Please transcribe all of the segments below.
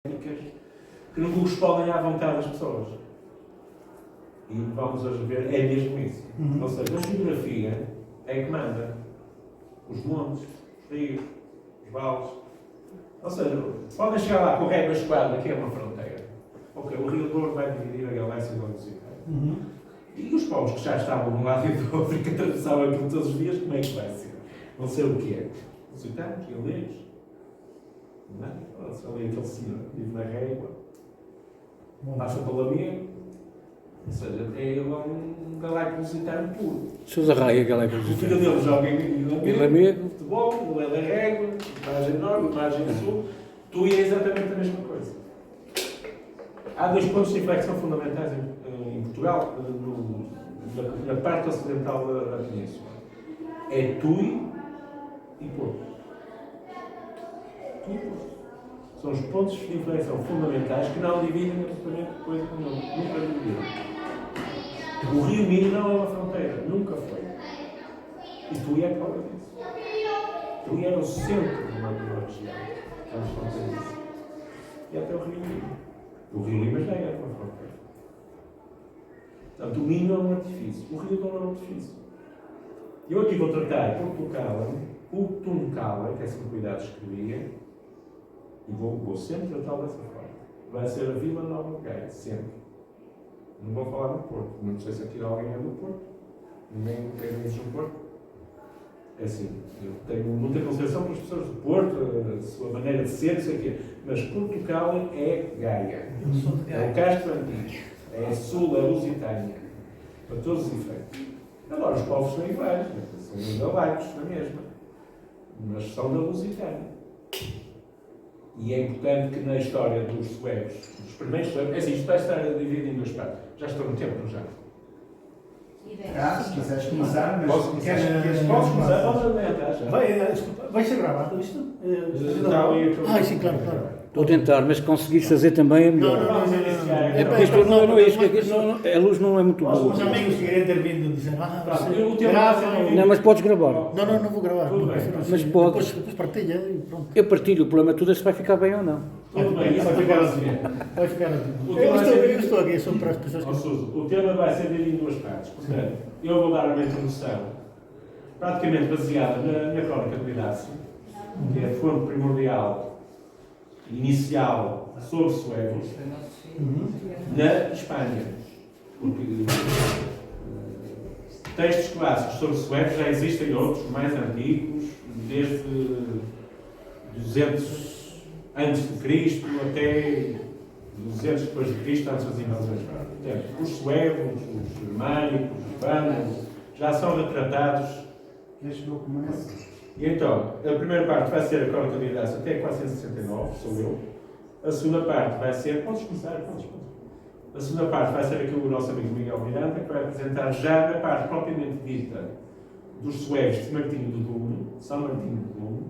que não correspondem à vontade das pessoas. E vamos hoje ver, é mesmo isso. Ou seja, a geografia é que manda. Os montes, os rios, os vales. Ou seja, podem chegar lá com o régua esquadra, que é uma fronteira. Ok, o Rio Douro vai dividir a galáxia do Lusitano. E os povos que já estavam de um lado e do outro, que atravessavam aquilo todos os dias, como é que vai ser? Vão ser o quê? Lusitanos, galegos? Não é? Ali aquele senhor vive na régua, passa pela minha. Ou seja, é ele um galáctico lusitano puro. Sousa Raia, galáctico O filho lusitano. dele joga em amigo. futebol, ele é da régua, margem norte, margem sul. Tu é exatamente a mesma coisa. Há dois pontos de inflexão fundamentais em Portugal, na parte ocidental da península. É Tui e Porto. Tui e Porto. São os pontos de inflexão fundamentais que não dividem absolutamente coisa com outra. Nunca dividiram. O Rio Minho não é uma fronteira. Nunca foi. E Tui é prova disso. Tui era o centro de uma região. Vamos contar isso. E até o Rio Minho. O Rio Lima já era uma fronteira. Portanto, o Minho é um artifício. O Rio Douro é um artifício. Eu aqui vou tratar por Tucala, o Tuncala, que é sempre cuidado escrevia, e vou sempre tratá-lo dessa forma. Vai ser a Vila Nova de Gaia, sempre. Não vou falar no Porto. Não sei se aqui alguém é do Porto. Ninguém tem amigos no Porto. É assim, eu tenho muita consideração para as pessoas do Porto, a sua maneira de ser, não sei o quê. Mas Portugal é Gaia. É o Castro Antigo. É Sul, é Lusitânia. Para todos os efeitos. Agora, os povos são iguais. São galácticos, na mesma. Mas são da Lusitânia. E é importante que na história dos suevos, dos primeiros suevos, é assim, isto vai estar dividido em duas partes. Já estou no tempo, já. Se quiseres começar, mas Posso começar? Posso começar? Vamos adiantar já. Desculpa, vai ser gravado isto? Está ali a Sim, claro. Estou a tentar, mas se conseguires fazer também é melhor. Vamos iniciar. É porque isto não é isso, a luz não é muito boa. Os amigos que querem ter vindo dizer, você grava. Não, mas podes gravar. Não vou gravar. Tudo bem. Mas podes. Depois partilha e pronto. Eu partilho, o problema é tudo se vai ficar bem ou não. Tudo bem, isso Vai vai ficar ficar assim. assim. Vai ficar assim. O tema vai ser- Eu estou aqui só para as pessoas Ó, que... Suso, o tema vai ser dividido em duas partes. Portanto, eu vou dar uma introdução praticamente baseada na crónica do Idácio, que é a fonte primordial, inicial, sobre suevos, na Espanha. Porque textos clássicos sobre suevos já existem outros, mais antigos, desde 200 antes de Cristo até 200 depois de Cristo, antes das invasões. Portanto, os suevos, os germânicos, os vândalos, já são retratados. este documento. E então, a primeira parte vai ser a Crónica de Idácio até 469, sou eu. A segunda parte vai ser. Podes começar. A segunda parte vai ser aqui o nosso amigo Miguel Miranda, que vai apresentar já a parte propriamente dita dos suevos de Martinho de Duno, São Martinho de Duno,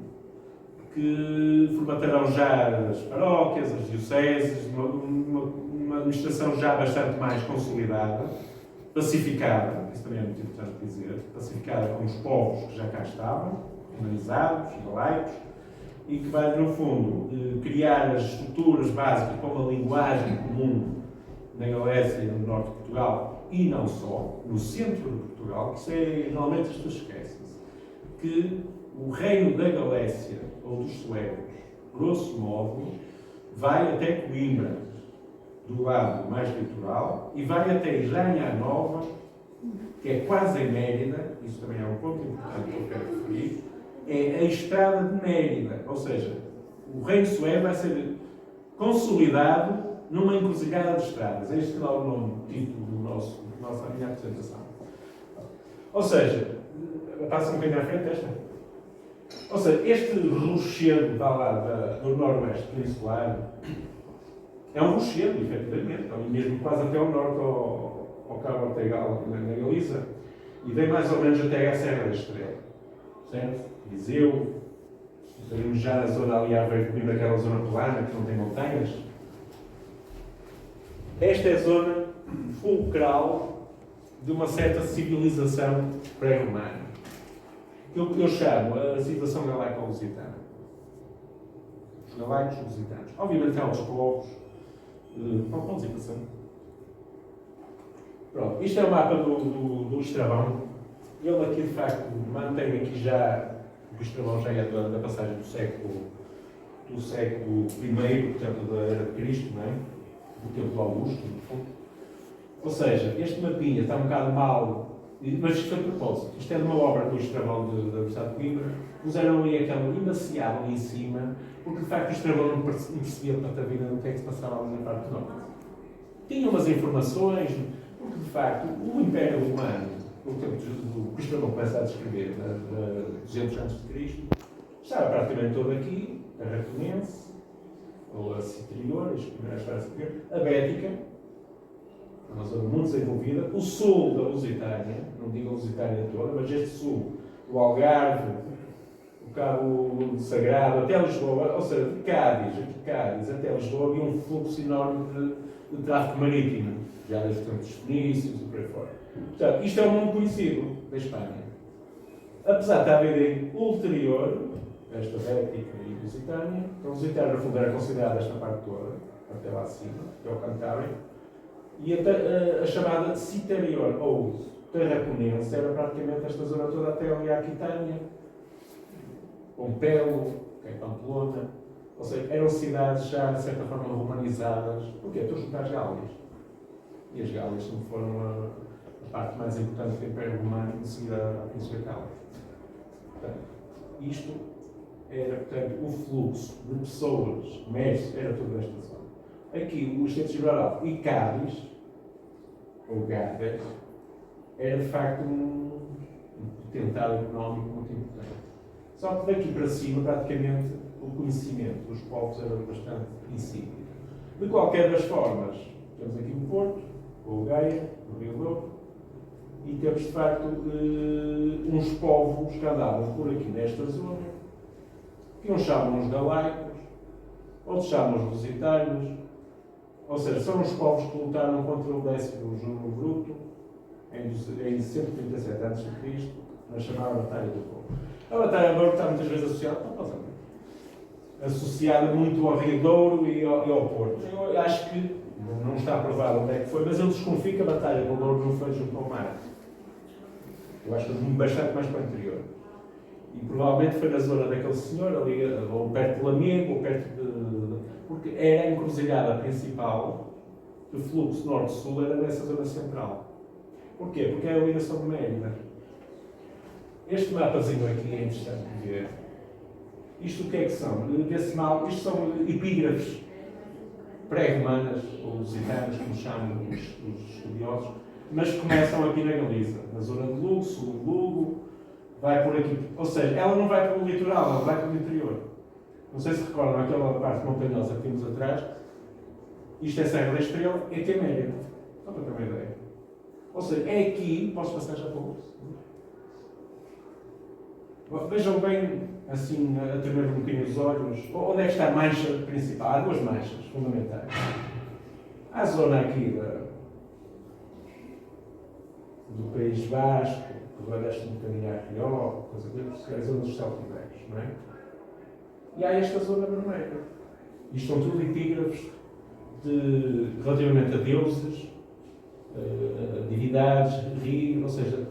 que formatarão já as paróquias, as dioceses, uma administração já bastante mais consolidada, pacificada, isso também é muito importante dizer, pacificada com os povos que já cá estavam, humanizados, laicos, e que vai, no fundo, criar as estruturas básicas para uma linguagem comum na Galécia e no norte de Portugal, e não só, no centro de Portugal, que isso é, normalmente as pessoas esquecem-se, que o reino da Galécia, ou dos suevos, grosso modo, vai até Coimbra, do lado mais litoral, e vai até Iranha Nova, que é quase em Mérida, isso também é um ponto importante que eu quero referir, é a estrada de Mérida, ou seja, o reino suevo vai ser consolidado numa encruzilhada de estradas. É este que dá o nome, o título da minha apresentação. Ou seja, passa um bocadinho à frente esta. Ou seja, este rochedo está lá do noroeste peninsular é um rochedo, efetivamente, então, mesmo quase até ao norte, ao Cabo Ortegal, na Galiza, e vem mais ou menos até à Serra da Estrela, certo? Viseu, estaremos já na zona ali à beira daquela zona plana que não tem montanhas. Esta é a zona fulcral de uma certa civilização pré-romana. Eu chamo a civilização galaico-lusitana. os galaicos, os lusitanos. Obviamente há outros povos. Vamos ir passando. Pronto, isto é o mapa do Estrabão. Ele aqui, de facto, mantém aqui já, o Estrabão já é da passagem do século I, portanto, da Era de Cristo, não é? Do tempo do Augusto, no fundo. Ou seja, este mapinha está um bocado mal, mas isto foi de propósito. Isto é de uma obra do Estrabão da Universidade de Coimbra. Puseram ali aquele emaciado ali em cima, porque de facto o Estrabão não percebia tanta vida do que é que se passava ali na parte norte. Tinha umas informações, porque de facto o Império Romano, no tempo do que o Estrabão começa a descrever, 200 a.C., estava praticamente todo aqui, a Tarraconense, ou a Citrior, a Bética, uma zona muito desenvolvida, o sul da Lusitânia, não digo a Lusitânia toda, mas este sul, o Algarve, o Cabo Sagrado, até Lisboa, ou seja, de Cádiz até Lisboa, havia um fluxo enorme de tráfego marítimo, já desde os tempos dos fenícios e por aí fora. Portanto, isto é um mundo conhecido da Espanha. Apesar de haver ulterior, esta Bética e Lusitânia, a Lusitânia, no fundo, era considerada esta parte toda, até lá acima, que é o Cantábrio, e a chamada Citerior, ou Tarraconense, era praticamente esta zona toda até ali à Aquitânia, Pompelo, que é Pamplona, ou seja, eram cidades já, de certa forma, romanizadas. Porquê? Estou junto às Gálias. E as Gálias sempre foram a parte mais importante do Império Romano, de seguida à Península Itálica. Portanto, isto era, portanto, o fluxo de pessoas, mestres, era toda esta zona. Aqui, o Estreito de Gibraltar e Cádiz, ou Gades, era de facto um potencial económico muito importante. Só que daqui para cima, praticamente, o conhecimento dos povos era bastante insípido. De qualquer das formas, temos aqui o Porto, o Gaia, o Rio Douro, e temos de facto uns povos que andavam por aqui nesta zona, que uns chamam os galaicos, outros chamam os lusitanos, ou seja, são os povos que lutaram contra o Décimo Júlio Bruto em 137 a.C., na chamada Batalha do Douro. A Batalha do Douro está muitas vezes associada muito ao Rio Douro e ao Porto. Eu acho que não está provado onde é que foi, mas eu desconfio que a Batalha do Douro não foi junto ao mar. Eu acho que foi bastante mais para o interior. E provavelmente foi na zona daquele senhor, ali, ou perto de Lamego, ou perto de... Porque era a encruzilhada principal do fluxo norte-sul, era nessa zona central. Porquê? Porque é a ligação de Mérida. Este mapazinho aqui é interessante de ver. Isto o que é que são? Desse mal, isto são epígrafes pré-romanas, ou lusitanas, como chamam os estudiosos, mas que começam aqui na Galiza, na zona de Lugo, sul de Lugo, vai por aqui. Ou seja, ela não vai para o litoral, ela vai para o interior. Não sei se recordam aquela parte montanhosa que temos atrás. Isto é Serra da Estrela, é que é Mérida. Só para ter uma ideia. Ou seja, é aqui, posso passar já para o outro? Vejam bem, assim, a tremer um bocadinho os olhos. Onde é que está a mancha principal? Há duas manchas fundamentais. Há a zona aqui do País Basco, que vai desce um bocadinho a Rio, coisa que é a zona dos celtibérios, não é? E há esta zona vermelha. Isto são tudo epígrafes relativamente a deuses, a divindades, rios, ou seja,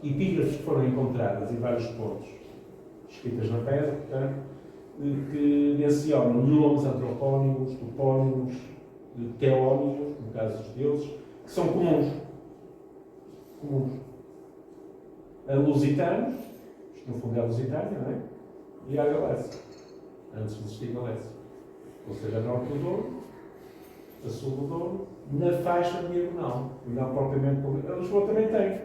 epígrafes que foram encontradas em vários pontos, escritas na pedra, portanto, que mencionam nomes antropónimos, topónimos, teónimos, no caso dos deuses, que são comuns. A lusitanos, isto no fundo é a Lusitânia, não é? E a Galécia, antes de existir Galécia. Ou seja, a norte do Douro, a sul do Douro, na faixa diagonal, e não propriamente... A Lisboa também tem.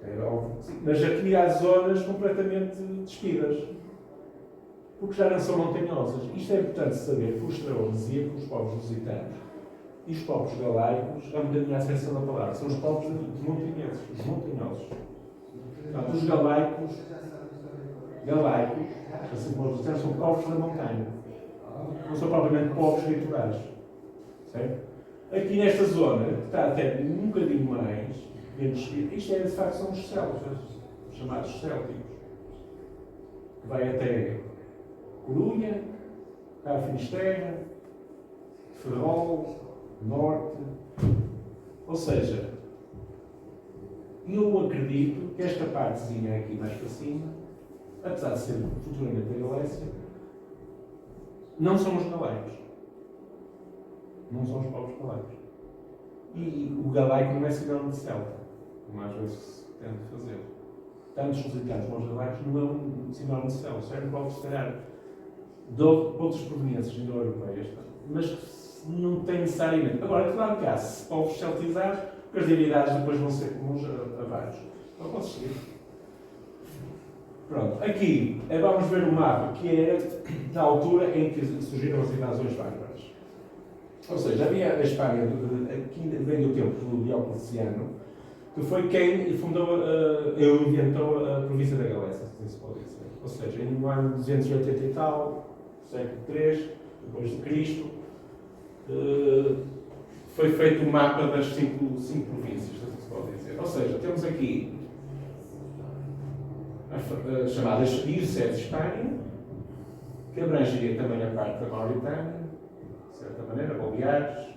É óbvio que sim. Mas aqui há zonas completamente despidas, porque já não são montanhosas. Isto é importante saber, que o Estrabão dizia que os povos lusitanos e os povos galaicos, é um bocadinho a acessão da palavra, são os povos montanhosos, os montanhosos. Portanto, os galaicos, assim como os lusitanos, são povos da montanha. Não são propriamente povos litorais. Certo? Aqui nesta zona, que está até um bocadinho mais, isto é, de facto, são os celtas, chamados célticos, que vai até Corunha, Cá a Finisterra, Ferrol, Norte. Ou seja, eu acredito que esta partezinha aqui mais para cima, apesar de ser futuramente a Galécia, não são os galegos. Não são os povos galegos. E o galaico não é sinónimo de celta, como às vezes se tenta fazer. Tanto os lusitanos como os galaicos não é um sinónimo de celta. Servem povos, se calhar, de outras proveniências indo-europeias, mas não tem necessariamente. Agora, claro que há povos celtizados, porque as divindades depois vão ser comuns a vários. Então, posso seguir. Pronto, aqui vamos ver o mapa que era da altura em que surgiram as invasões bárbaras. Ou seja, havia a Espanha, aqui vem do tempo do Diocleciano, que foi quem fundou, inventou a província da Galécia, se pode dizer. Ou seja, no ano 280 e tal, século III, depois de Cristo, foi feito o mapa das cinco províncias, se pode dizer. Ou seja, temos aqui a chamada Diocese de Espanha, que abrangeria também a parte da Mauritânia, de certa maneira, Baleares,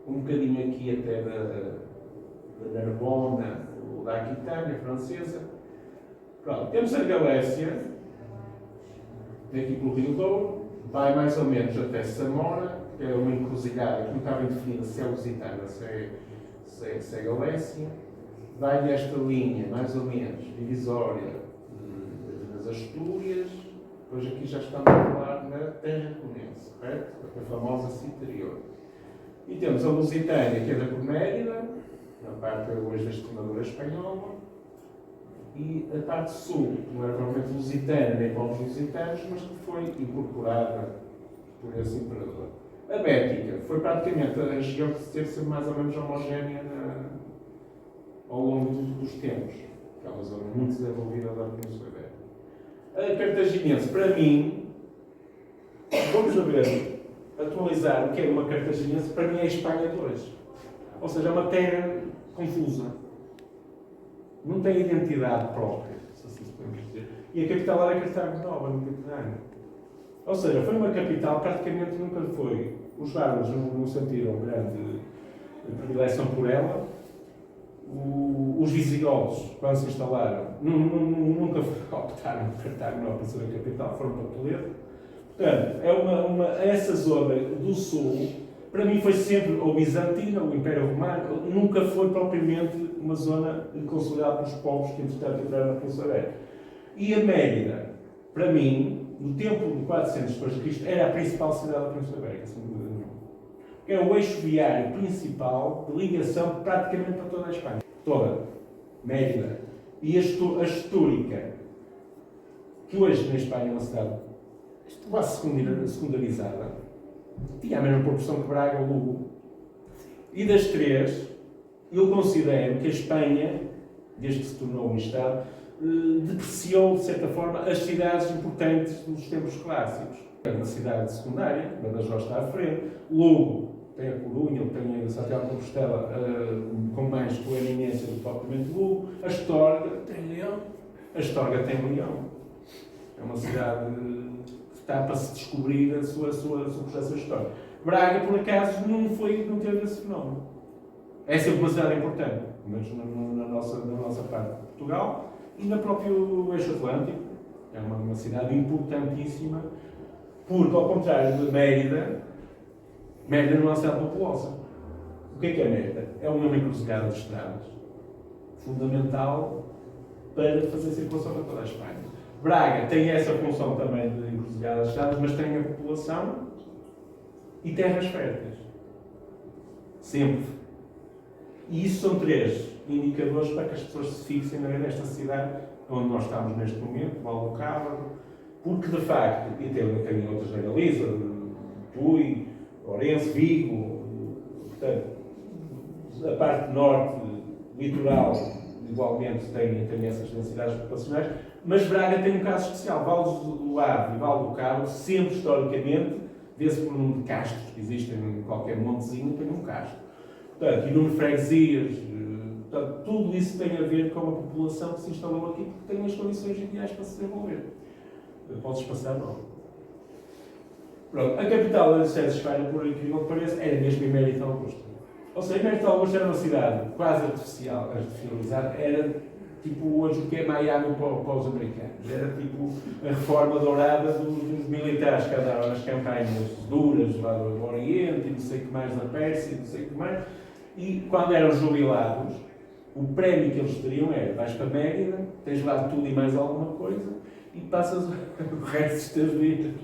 um bocadinho aqui até da Narbona, ou da Aquitânia francesa. Pronto, temos a Galécia, daqui pelo Rio Douro, vai mais ou menos até Samora, que é uma encruzilhada que não está bem definida se é lusitana, se é Galécia. Vai nesta linha, mais ou menos, divisória das Astúrias, depois aqui já estamos a falar na Tarraconense, correto? A famosa Citerior. E temos a Lusitânia, que é da Mérida, na parte hoje da Extremadura espanhola, e a parte sul, que não era provavelmente lusitana, nem povos lusitanos, mas que foi incorporada por esse imperador. A Bética foi praticamente a região que teve ser mais ou menos homogénea ao longo dos tempos, que é uma zona muito desenvolvida da Península Ibérica. A Cartaginense, para mim, vamos ver, atualizar o que é uma Cartaginense, para mim é a Espanha de hoje. Ou seja, é uma terra confusa. Não tem identidade própria, se assim se podemos dizer. E a capital era Cartago Nova, no Mediterrâneo. Ou seja, foi uma capital, praticamente nunca foi. Os bárbaros não sentiram grande predileção por ela. Os visigodos, quando se instalaram, nunca optaram por Cartago Nova para ser a capital, foram para Toledo. Portanto, essa zona do sul, para mim foi sempre ou bizantina, ou Império Romano, nunca foi propriamente uma zona consolidada pelos povos que, entretanto, entraram na Península Ibérica. E a Mérida, para mim, no tempo de 400 d.C., era a principal cidade da Península Ibérica, sem dúvida nenhuma. É o eixo viário principal de ligação praticamente para toda a Espanha. Toda. Mérida. E a Astúrica, que hoje na Espanha é uma cidade quase secundarizada, tinha a mesma proporção que Braga ou Lugo. E das três, eu considero que a Espanha, desde que se tornou um Estado, depreciou, de certa forma, as cidades importantes dos tempos clássicos. É uma cidade secundária, Badajoz está à frente, Lugo tem a Corunha, tem a Santiago de Compostela com mais proeminência do que propriamente Lugo, a Astorga tem Leão. A Astorga tem Leão. É uma cidade que está para se descobrir a sua projeção histórica. Braga, por acaso, não teve esse fenómeno. É sempre uma cidade importante, mas na nossa parte de Portugal e no próprio eixo Atlântico. É uma cidade importantíssima, porque, ao contrário de Mérida não é uma cidade populosa. O que é Mérida? É uma encruzilhada de estradas, fundamental para fazer circulação para toda a Espanha. Braga tem essa função também de encruzilhada de estradas, mas tem a população e terras férteis. Sempre. E isso são três indicadores para que as pessoas se fixem nesta cidade onde nós estamos neste momento, Val do Cabo, porque de facto, e tem outras na Galiza, Tui, Ourense, Vigo, portanto, a parte norte, litoral, igualmente tem essas densidades populacionais, mas Braga tem um caso especial. Val do Ave e Val do Cabo, sempre historicamente, vê-se por número de castros que existem em qualquer montezinho, tem um castro. Portanto, e número de freguesias, portanto, tudo isso tem a ver com a população que se instalou aqui, porque tem as condições ideais para se desenvolver. Podes passar, não? Pronto, a capital da cidade de Espanha, por incrível que pareça, era mesmo Emérito Augusto. Ou seja, Emérito Augusto era uma cidade quase artificializada, era tipo hoje o que é Miami para os americanos. Era tipo a reforma dourada dos militares que andaram nas campanhas duras lá do Oriente, e não sei o que mais na Pérsia, não sei o que mais. E quando eram jubilados, o prémio que eles teriam era: vais para Mérida, tens lá tudo e mais alguma coisa, e passas o resto dos teus dias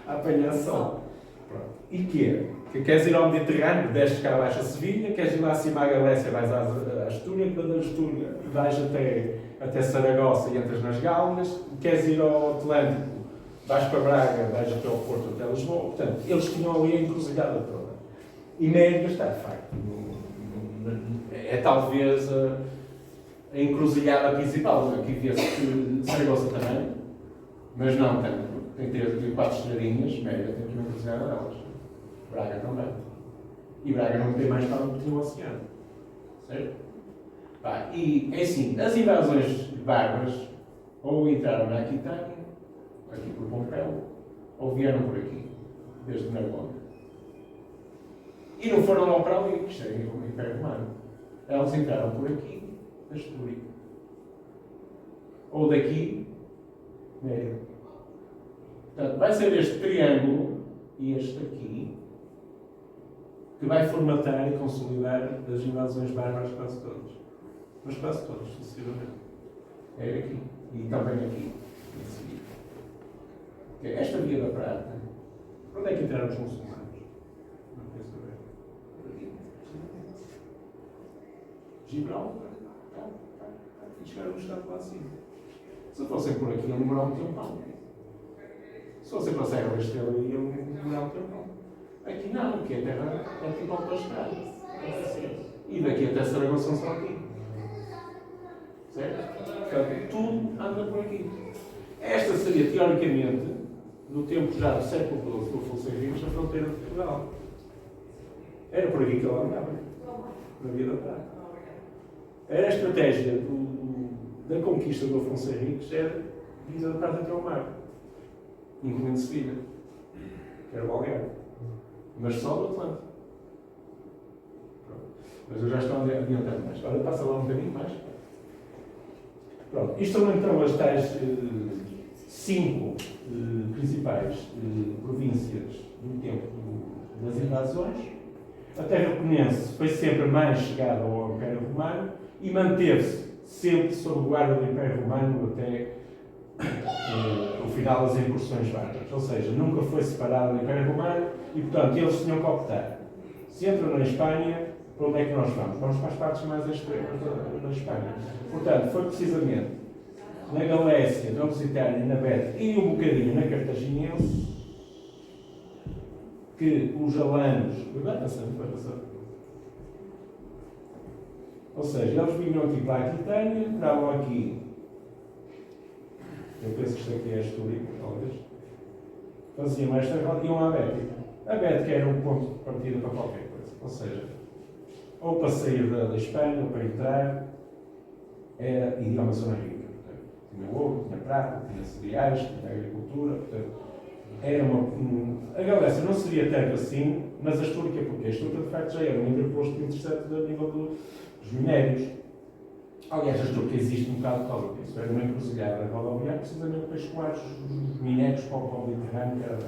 a apanhar sol. Pronto. E que queres ir ao Mediterrâneo, desces cá abaixo a Sevilha, queres ir lá acima à Galécia, vais à Astúria, quando a Astúria vais até Saragossa e entras nas Gálias, queres ir ao Atlântico, vais para Braga, vais até ao Porto, até Lisboa. Portanto, eles tinham ali a encruzilhada toda. E Mérida está, de facto, é talvez a encruzilhada principal. Aqui vê-se que Saragossa também, mas não tanto. Tem 4 estrelinhas, Mérida tem uma encruzilhada delas. Braga também. E Braga não tem mais calma que tem o oceano. Certo? E é assim, as invasões bárbaras ou entraram na Aquitânia, aqui por Pompeu, ou vieram por aqui, desde Narbonne. E não foram logo para ali, que isto é o Império Romano. Elas entraram por aqui, da Astúria. Ou daqui, Mérida. Portanto, vai ser este triângulo e este aqui que vai formatar e consolidar as invasões bárbaras quase todas. Mas quase todas, sucessivamente. É aqui. E também aqui. Esta Via da Prata. Onde é que entraram os muçulmanos? Não quero saber. Por aqui. Gibraltar. E chegaram no estado lá acima. Se fossem por aqui, iam demorar um tempão. Se fossem para a Serra da Estrela, iam demorar um tempão. Aqui não, aqui a terra é tipo autoestrada. E daqui até Saragossa são aqui. Certo? Portanto, tudo anda por aqui. Esta seria, teoricamente, no tempo já do século XII, do Afonso Henriques, a fronteira de Portugal. Era por aqui que ela andava, na Via da Prata. Era a estratégia da conquista do Afonso Henriques, era Via da Prata até ao mar, incluindo Sevilha, que era o Algarve. Mas só do Atlântico. Pronto. Mas eu já estou adiantando mais. Agora passa lá um bocadinho mais. Pronto. Isto são então as tais 5 principais províncias do tempo das invasões. A terra peninense foi sempre mais chegada ao Império Romano e manteve-se sempre sob o guarda do Império Romano até o final das incursões bárbaras. Ou seja, nunca foi separado do Império Romano e, portanto, eles tinham que optar. Se entram na Espanha, para onde é que nós vamos? Vamos para as partes mais extremas da Espanha. Portanto, foi precisamente na Galécia, na Lusitânia, na Bética e um bocadinho na Cartaginense que os alanos... Vai passando. Ou seja, eles vinham aqui para a Aquitânia, entravam aqui. Eu penso que isto aqui é Astúria, talvez. Faziam esta rota e iam à Bética. A Bética era um ponto de partida para qualquer coisa. Ou seja, ou para sair da Espanha, ou para entrar, e é uma zona rica. Portanto, tinha ouro, tinha prata, tinha cereais, tinha agricultura. Portanto, era a Galécia não seria tanto assim, mas a Astúria, porque a Astúria, de facto, já era um interposto interessante a nível dos minérios. Aliás, a Astúria existe um bocado por causa disso. Era uma encruzilhada rodoviária, precisamente para escoar os minérios para o Mediterrâneo, que era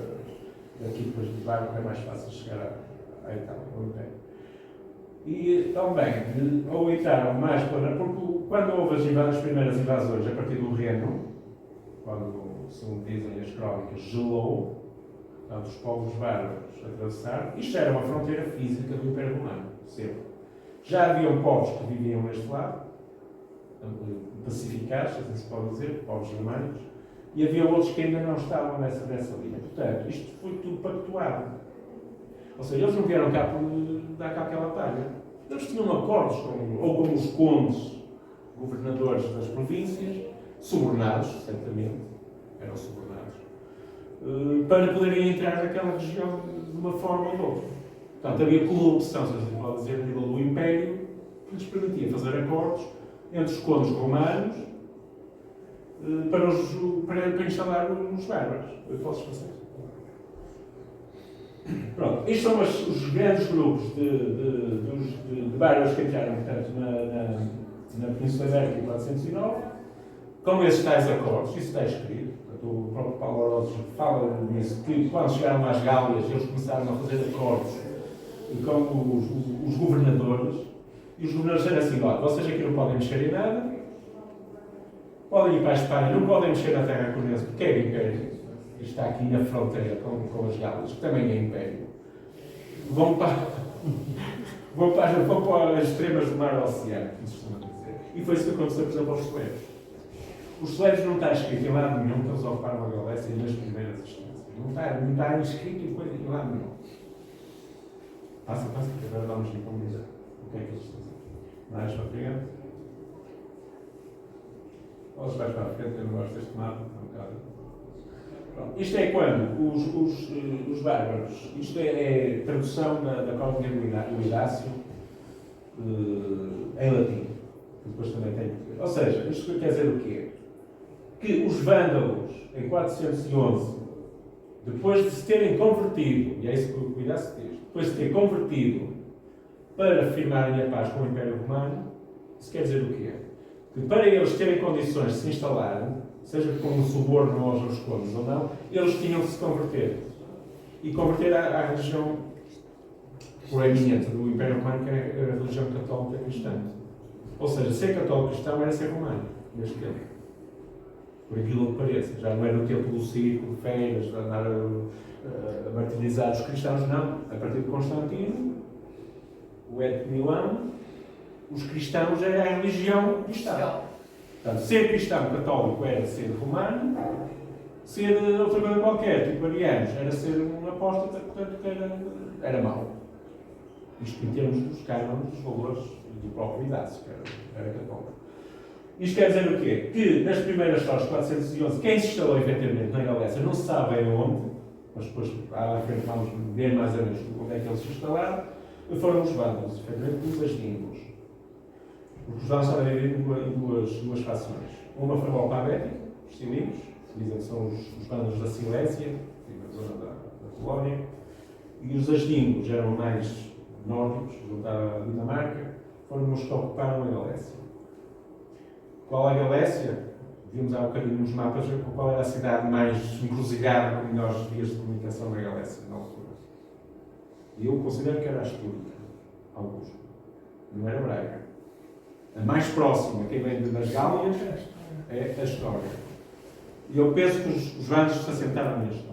daqui depois de barco, é mais fácil chegar à Itália, ao Império. E também, ou entraram mais para... Porque quando houve as primeiras invasões a partir do Reno, quando, segundo dizem as crónicas, gelou, portanto, os povos bárbaros atravessaram, isto era uma fronteira física do Império Romano, sempre. Já haviam povos que viviam neste lado, pacificados, assim se pode dizer, povos germânicos, e havia outros que ainda não estavam nessa linha. Portanto, isto foi tudo pactuado. Ou seja, eles não vieram cá por dar cá aquela palha. Eles tinham acordos com os condes, governadores das províncias, subornados, certamente, eram subornados, para poderem entrar naquela região de uma forma ou de outra. Portanto, havia corrupção, se assim pode dizer, a nível do Império, que lhes permitia fazer acordos entre os condes romanos para instalar nos bárbaros. Eu posso passar. Pronto, estes são os grandes grupos de bárbaros que entraram, portanto, na Península Ibérica em 409, com esses tais acordos, isso está escrito. Portanto, o próprio Paulo Orosos fala nisso, que quando chegaram às Gálias, eles começaram a fazer acordos com os governadores, e os governadores disseram assim: olha, vocês aqui não podem mexer em nada, podem ir para a Espanha, não podem mexer na terra conhecida, porque é Império. Está aqui na fronteira com as Gálias, que também é Império. Vão para as extremas do mar Oceano, como se costuma dizer. E foi isso que aconteceu, por exemplo, aos suevos. Os suevos não está escrito em lado nenhum que eles ocuparam a Galécia nas primeiras instâncias. Não está escrito em lado nenhum. Passa, que agora vamos lhe dizer o que é que eles estão a dizer. Mais para frente. Ou se vais para a frente, eu não gosto deste mapa, é um bocado. Pronto. Isto é quando os bárbaros, isto é tradução da colónia do Idácio em latim, que depois também tem. Ou seja, isto quer dizer o quê? Que os vândalos, em 411, depois de se terem convertido, e é isso que o Idácio diz, depois de ter convertido para firmarem a paz com o Império Romano, isso quer dizer o quê? Que para eles terem condições de se instalarem, seja com um suborno aos ruscones ou não, eles tinham de se converter. E converter à religião proeminente do Império Romano, que é a religião católica cristã. Ou seja, ser católico cristão era ser romano, neste tempo. Por aquilo que pareça. Já não era o tempo do círculo, feiras, de andar a martirizar os cristãos, não. A partir de Constantino, o Édito de Milão, os cristãos era a religião cristã. Portanto, ser cristão católico era ser romano, ser outra coisa qualquer, tipo arianos, era ser um apóstata, portanto, que era mau. Isto em termos dos cânones, dos valores do próprio Idácio, que era católico. Isto quer dizer o quê? Que nas primeiras histórias, 411, quem se instalou efetivamente na Galécia não se sabe bem onde, mas depois à frente vamos ver mais ou menos onde é que eles se instalaram, foram os vândalos, efetivamente os asdíngos. Porque os vândalos estavam divididos em duas fações. Uma foi o alfabética, os cilírios, dizem que são os vândalos da Silésia, na zona da Polónia, e os asdíngos eram mais nórdicos, junto à Dinamarca, foram os que ocuparam a Galécia. Qual é a Galécia? Vimos há um bocadinho nos mapas qual era a cidade mais encruzilhada com melhores vias de comunicação na Galécia, na altura. E eu considero que era a Astúrica, Augusto. Não era Braga. A mais próxima, quem vem das Gálias, é a História. E eu penso que os vândalos se assentaram na História.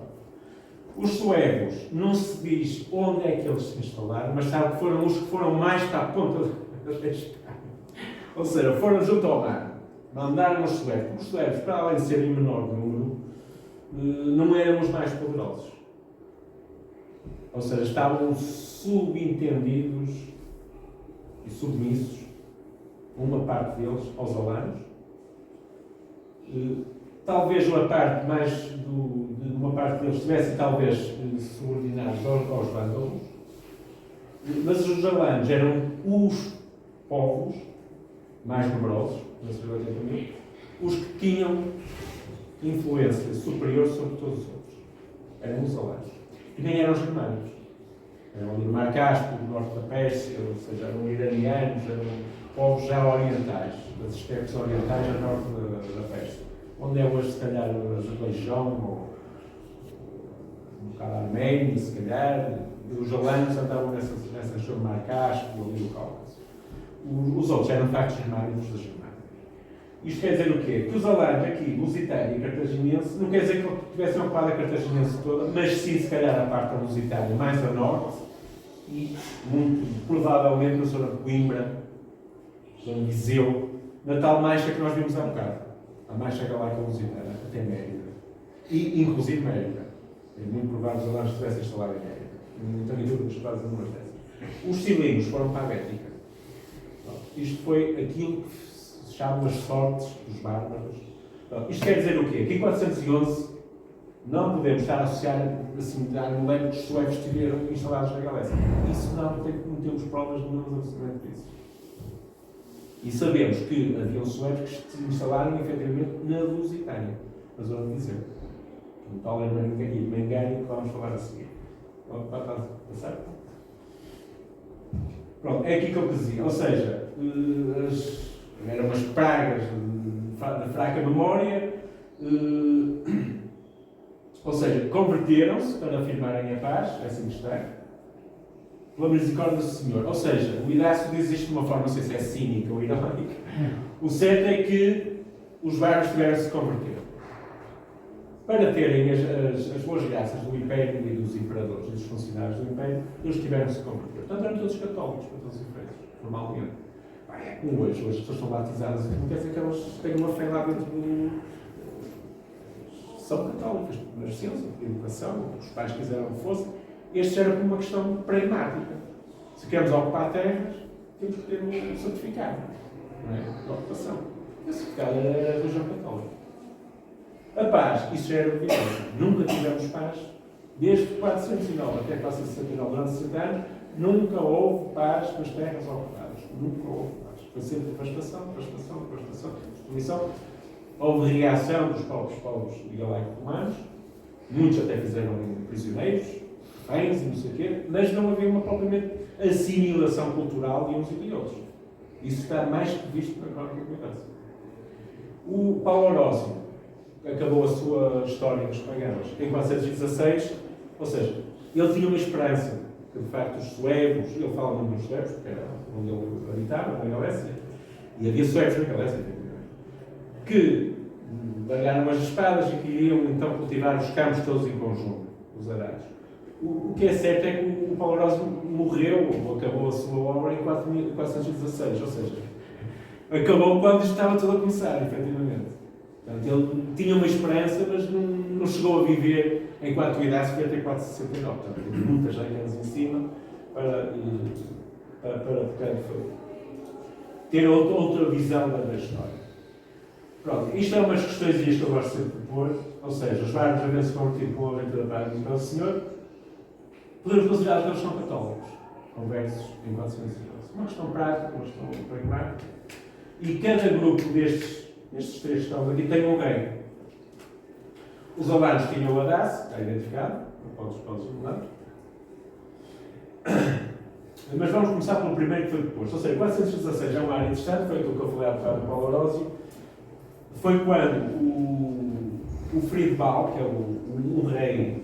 Os suevos, não se diz onde é que eles se instalaram, mas sabe que foram os que foram mais para a ponta da Espanha. Ou seja, foram junto ao mar. Mandaram os suevos. Os suevos, para além de serem em menor número, não eram os mais poderosos. Ou seja, estavam subentendidos e submissos, uma parte deles, aos alanos. Talvez uma parte uma parte deles estivessem talvez subordinados aos vândalos, mas os alanos eram os povos mais numerosos, os que tinham influência superior sobre todos os outros. Eram os alanos. E nem eram os germânicos. Eram ali o Mar Cáspio, do norte da Pérsia, ou seja, eram iranianos, eram povos já orientais, das estepes orientais a norte da Pérsia. Onde é hoje, se calhar, o Azerbaijão, ou um bocado a Arménia, se calhar. Os alanos andavam nessas regiões do Mar Cáspio, ali no Cáucaso. Os outros eram factos germânicos da Germânia. Isto quer dizer o quê? Que os alanos aqui, Lusitânia e Cartaginense, não quer dizer que tivessem ocupado a Cartaginense toda, mas sim, se calhar, a parte da Lusitânia mais a norte e, muito provavelmente, na zona de Coimbra, zona de Viseu, na tal mancha que nós vimos há bocado. A mancha galáctica lusitana, até Mérida. E, inclusive, Mérida. É muito provável que os alanos estivessem instalados em Mérida. Não tenho dúvidas que fazem umas dessas. Os cilírios foram para a Bética. Isto foi aquilo que se chama as sortes dos bárbaros. Isto quer dizer o quê? Que em 411 não podemos estar a associar assim, no lembro que os suevos estiveram instalados na Galécia. Isso não temos provas nenhumas absolutamente disso. E sabemos que havia suevos que se instalaram efetivamente na Lusitânia, na zona de Viseu. Um tal Hermanito aqui de Menganho, que vamos falar a seguir. Está certo? Pronto, é aqui que eu dizia. Ou seja, eram umas pragas de fraca memória, ou seja, converteram-se para afirmarem a paz, é assim que está, pela misericórdia do Senhor. Ou seja, o Idácio diz isto de uma forma, não sei se é cínica ou irónica. O certo é que os bárbaros tiveram de se converter. Para terem as boas graças do Império e dos imperadores e dos funcionários do Império, eles tiveram de se converter. Portanto, eram todos católicos, para todos os efeitos, formalmente. É como hoje as pessoas são batizadas, não quer dizer que elas têm uma fé lá dentro do... São católicas, nas ciências, na educação, o que os pais quiseram que fosse. Este era por uma questão pragmática. Se queremos ocupar terras, temos que ter um certificado, não é? De ocupação. Esse certificado era a religião católica. A paz, isso já era evidente. Nunca tivemos paz. Desde 409 até 469, durante 60 anos, nunca houve paz nas terras ocupadas. Nunca houve paz. Foi sempre devastação, destruição. Houve reação dos povos galaico-romanos. Muitos até fizeram prisioneiros, reféns e não sei o quê, mas não havia uma propriamente assimilação cultural de uns e de outros. Isso está mais que visto na crónica de mudança. O Paulo Orósio acabou a sua história dos pagãos em 416, ou seja, ele tinha uma esperança que, de facto, os suevos, ele fala no nome dos suevos, porque era onde ele habitava, na Galécia, e havia suevos na Galécia, que largaram as espadas e que iriam então cultivar os campos todos em conjunto, os arais. O que é certo é que o Paulo Orósio morreu, ou acabou a sua obra em 416, ou seja, acabou quando estava tudo a começar, efetivamente. Portanto, ele tinha uma esperança, mas não chegou a viver enquanto idade, foi até 469. Portanto, teve muitas décadas em cima para ter outra visão da história. Pronto, isto é umas questões que eu gosto sempre de pôr, ou seja, os bárbaros havendo se convertido com a aventura da paz do Senhor, podemos considerar que eles são católicos, conversos em 412. Uma questão prática, uma questão pragmática. E cada grupo destes três que estão aqui tem um rei. Os alanos tinham o Hadasse, está identificado, podes mudar. Mas vamos começar pelo primeiro que foi depois. Ou seja, 416 é uma área interessante, foi aquilo que eu falei há bocado do Paulo Orósio. Foi quando o Fridbal, que é um rei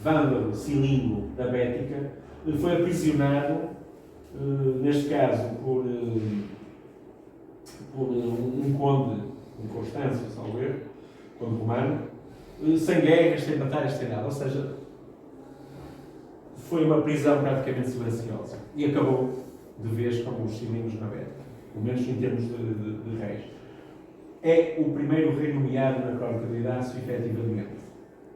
vândalo, cilingo da Bética, foi aprisionado, neste caso, por um conde, um Constâncio, salvo erro, conde romano, sem guerras, sem batalhas, sem nada. Ou seja, foi uma prisão praticamente silenciosa. E acabou de vez com os cilindros na Bética, pelo menos em termos de reis. É o primeiro rei nomeado na crónica de Idácio, efetivamente.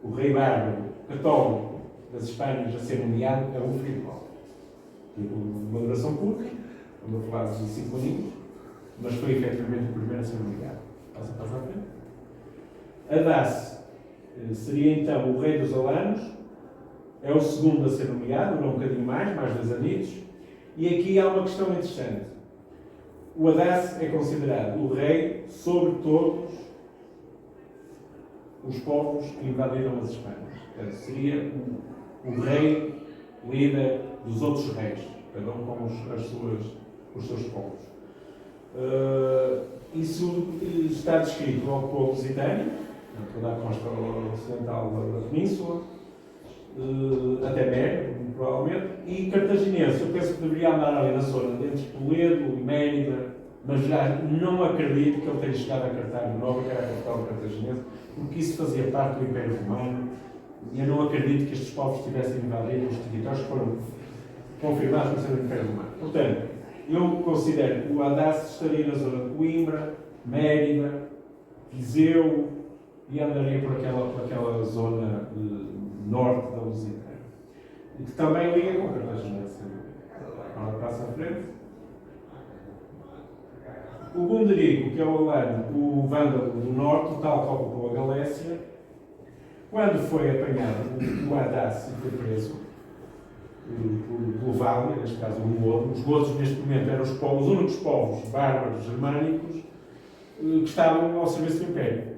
O rei bárbaro, católico das Espanhas a ser nomeado é o Fridbal. Uma duração curta, vamos falar de 5 aninhos, mas foi efetivamente o primeiro a ser nomeado. Passa à frente. Hadasse seria então o rei dos alanos, é o segundo a ser nomeado, durou um bocadinho mais 2 anitos, e aqui há uma questão interessante. O Hadasse é considerado o rei sobre todos os povos que invadiram as Espanhas. Portanto, seria o rei líder dos outros reis, cada um com os seus povos. Isso está descrito no povo lusitano, toda a costa ocidental da península, até Mérida, provavelmente, e cartaginense. Eu penso que deveria andar ali na zona entre Toledo e Mérida, mas já não acredito que ele tenha chegado a Cartago Nova, que era a capital cartaginense, porque isso fazia parte do Império Romano, e eu não acredito que estes povos tivessem invadido os territórios que foram confirmados por ser do Império Romano. Portanto, eu considero que o Hadasse estaria na zona de Coimbra, Mérida, Viseu, e andaria por aquela zona norte da Lusitânia. E que também liga com Cartagena. Agora passa à frente. O Gunderico, que é o alano, o vândalo do norte, tal qual ocupou a Galécia, quando foi apanhado o Hadasse e foi preso pelo Vália, neste caso o Godo. Os Godos neste momento eram os únicos povos bárbaros germânicos que estavam ao serviço do Império.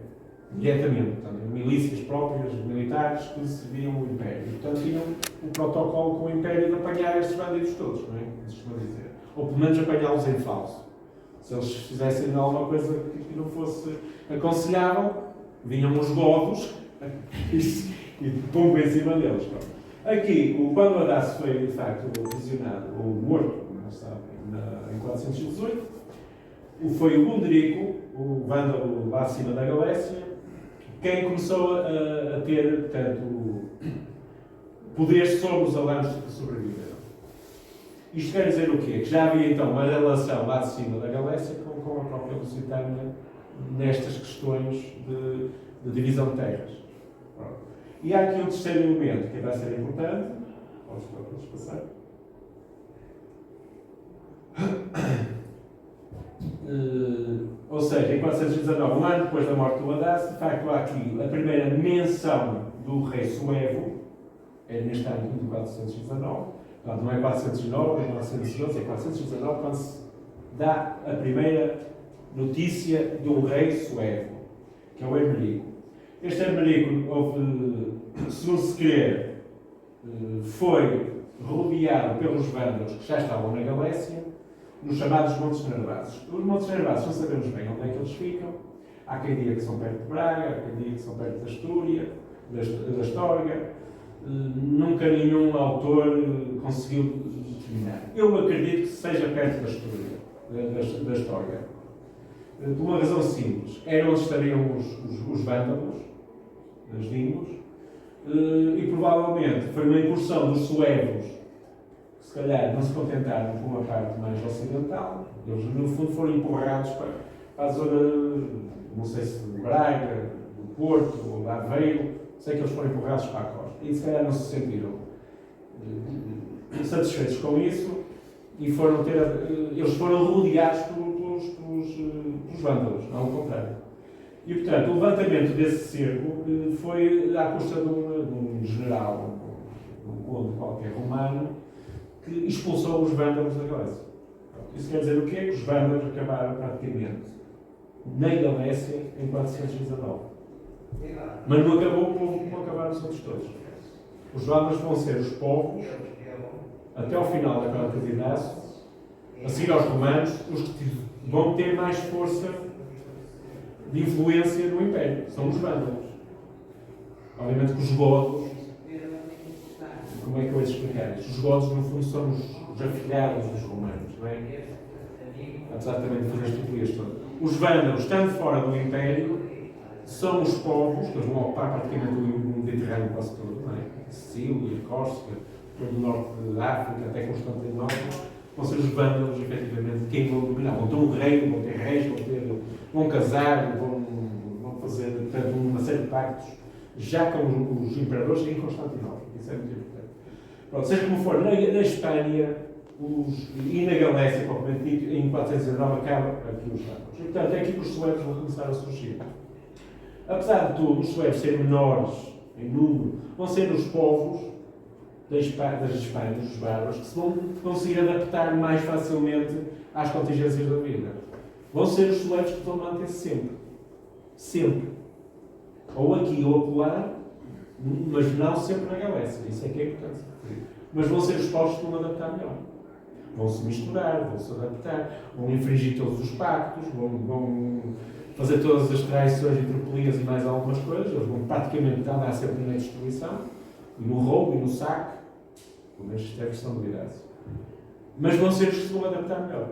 diretamente, portanto, milícias próprias, militares, que serviam o Império. E, portanto, tinham o protocolo com o Império de apanhar estes bandidos todos, não é? Se costuma dizer. Ou pelo menos apanhá-los em falso. Se eles fizessem alguma coisa que não fosse aconselhável, vinham os godos e pumba em cima deles. Aqui, quando o Haddad foi, de facto, aprisionado, ou morto, não sabe, em 418, foi o Gunderico, o vândalo lá acima da Galécia, quem começou a ter, portanto, poderes sobre os alanos que sobreviveram. Isto quer dizer o quê? Que já havia então uma relação lá de cima da Galécia com a própria Lusitânia nestas questões de divisão de terras. E há aqui um terceiro elemento que vai ser importante. Podes passar? Ou seja, em 419, um ano depois da morte do Haddad, de facto há aqui a primeira menção do rei suevo, é neste ano de 419, portanto não é 409, nem 412, é 419, quando se dá a primeira notícia do rei suevo, que é o Hermerico. Este Hermerico, segundo se crer, foi rodeado pelos vândalos que já estavam na Galécia, nos chamados Montes Nervazes. Os Montes Nervazes não sabemos bem onde é que eles ficam. Há quem diga que são perto de Braga, há quem diga que são perto da Astúria, da Astorga. Nunca nenhum autor conseguiu determinar. Eu acredito que seja perto da Astúria, da Astorga. Por uma razão simples. Era onde estariam os vândalos, das Dingos, e provavelmente foi uma incursão dos suevos, que se calhar não se contentaram com uma parte mais ocidental. Eles, no fundo, foram empurrados para a zona, não sei se de Braga, do Porto, ou de Aveiro, sei que eles foram empurrados para a costa. E se calhar não se sentiram satisfeitos com isso e eles foram rodeados pelos vândalos, não ao contrário. E, portanto, o levantamento desse cerco foi à custa de um general, um conde qualquer romano, que expulsou os vândalos da Galécia. Isso quer dizer o quê? Que os vândalos acabaram praticamente na Galécia em 419. Mas não acabou como acabaram os outros todos. Os vândalos vão ser os povos, até ao final da Crónica de Inácio, a seguir aos romanos, os que vão ter mais força de influência no Império. São os vândalos. Obviamente que os godos, como é que eu ia explicar isto? Os godos, no fundo, são os afilhados dos romanos, não é? Apesar de também fazer as titulias todas. Os vândalos, estando fora do Império, são os povos, que eles vão ocupar praticamente o Mediterrâneo quase todo, não é? Sicília, Córcega, todo o norte da África, até Constantinopla, vão ser os vândalos, efetivamente, quem vão dominar. Vão ter um reino, vão ter reis, vão casar, vão fazer, portanto, uma série de pactos, já com os imperadores em Constantinopla. Isso é muito importante. Pronto, seja como for, na Espanha e na Galécia, propriamente dito, em 419 acaba aqui os vândalos. E, portanto, é aqui que os suevos vão começar a surgir. Apesar de tudo, os suevos serem menores em número, vão ser os povos das Espanhas, os bárbaros, que se vão conseguir adaptar mais facilmente às contingências da vida. Vão ser os suevos que vão manter-se sempre. Sempre. Ou aqui ou acolá, mas não sempre na Galécia. Isso é que é importante. Mas vão ser os povos que vão adaptar melhor. Vão se misturar, vão se adaptar, vão infringir todos os pactos, vão fazer todas as traições entre polias e mais algumas coisas. Eles vão praticamente andar sempre na destruição, e no roubo e no saque. Pelo menos isto é a versão do Idácio. Mas vão ser os que se vão adaptar melhor.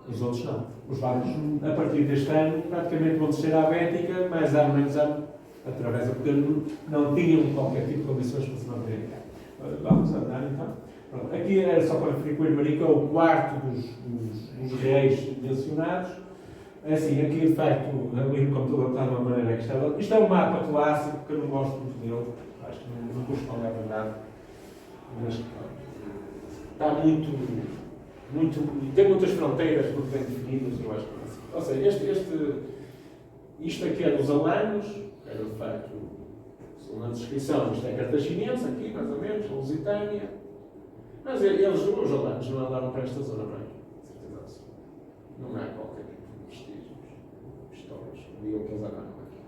Os outros não. Os vários, a partir deste ano, praticamente vão descer à Bética, mais ano, menos ano, através porque não tinham qualquer tipo de condições para se manterem cá. Vamos andar então. Pronto. Aqui era só para referir que o Hermerico é o quarto dos reis mencionados. É assim, aqui de facto, ali como estou adaptado de uma maneira que estava. Isto é um mapa clássico que eu não gosto muito dele. Acho que não corresponde a nada. Mas está tem muitas fronteiras muito bem definidas, eu acho que é assim. Ou seja, isto aqui é dos alanos, era de facto uma descrição, isto é cartaginense aqui, mais ou menos, a Lusitânia. Mas eles, os alanos, não andaram para esta zona bem, certeza absoluta. Não há qualquer tipo de vestígios históricos que digam que eles andaram aqui.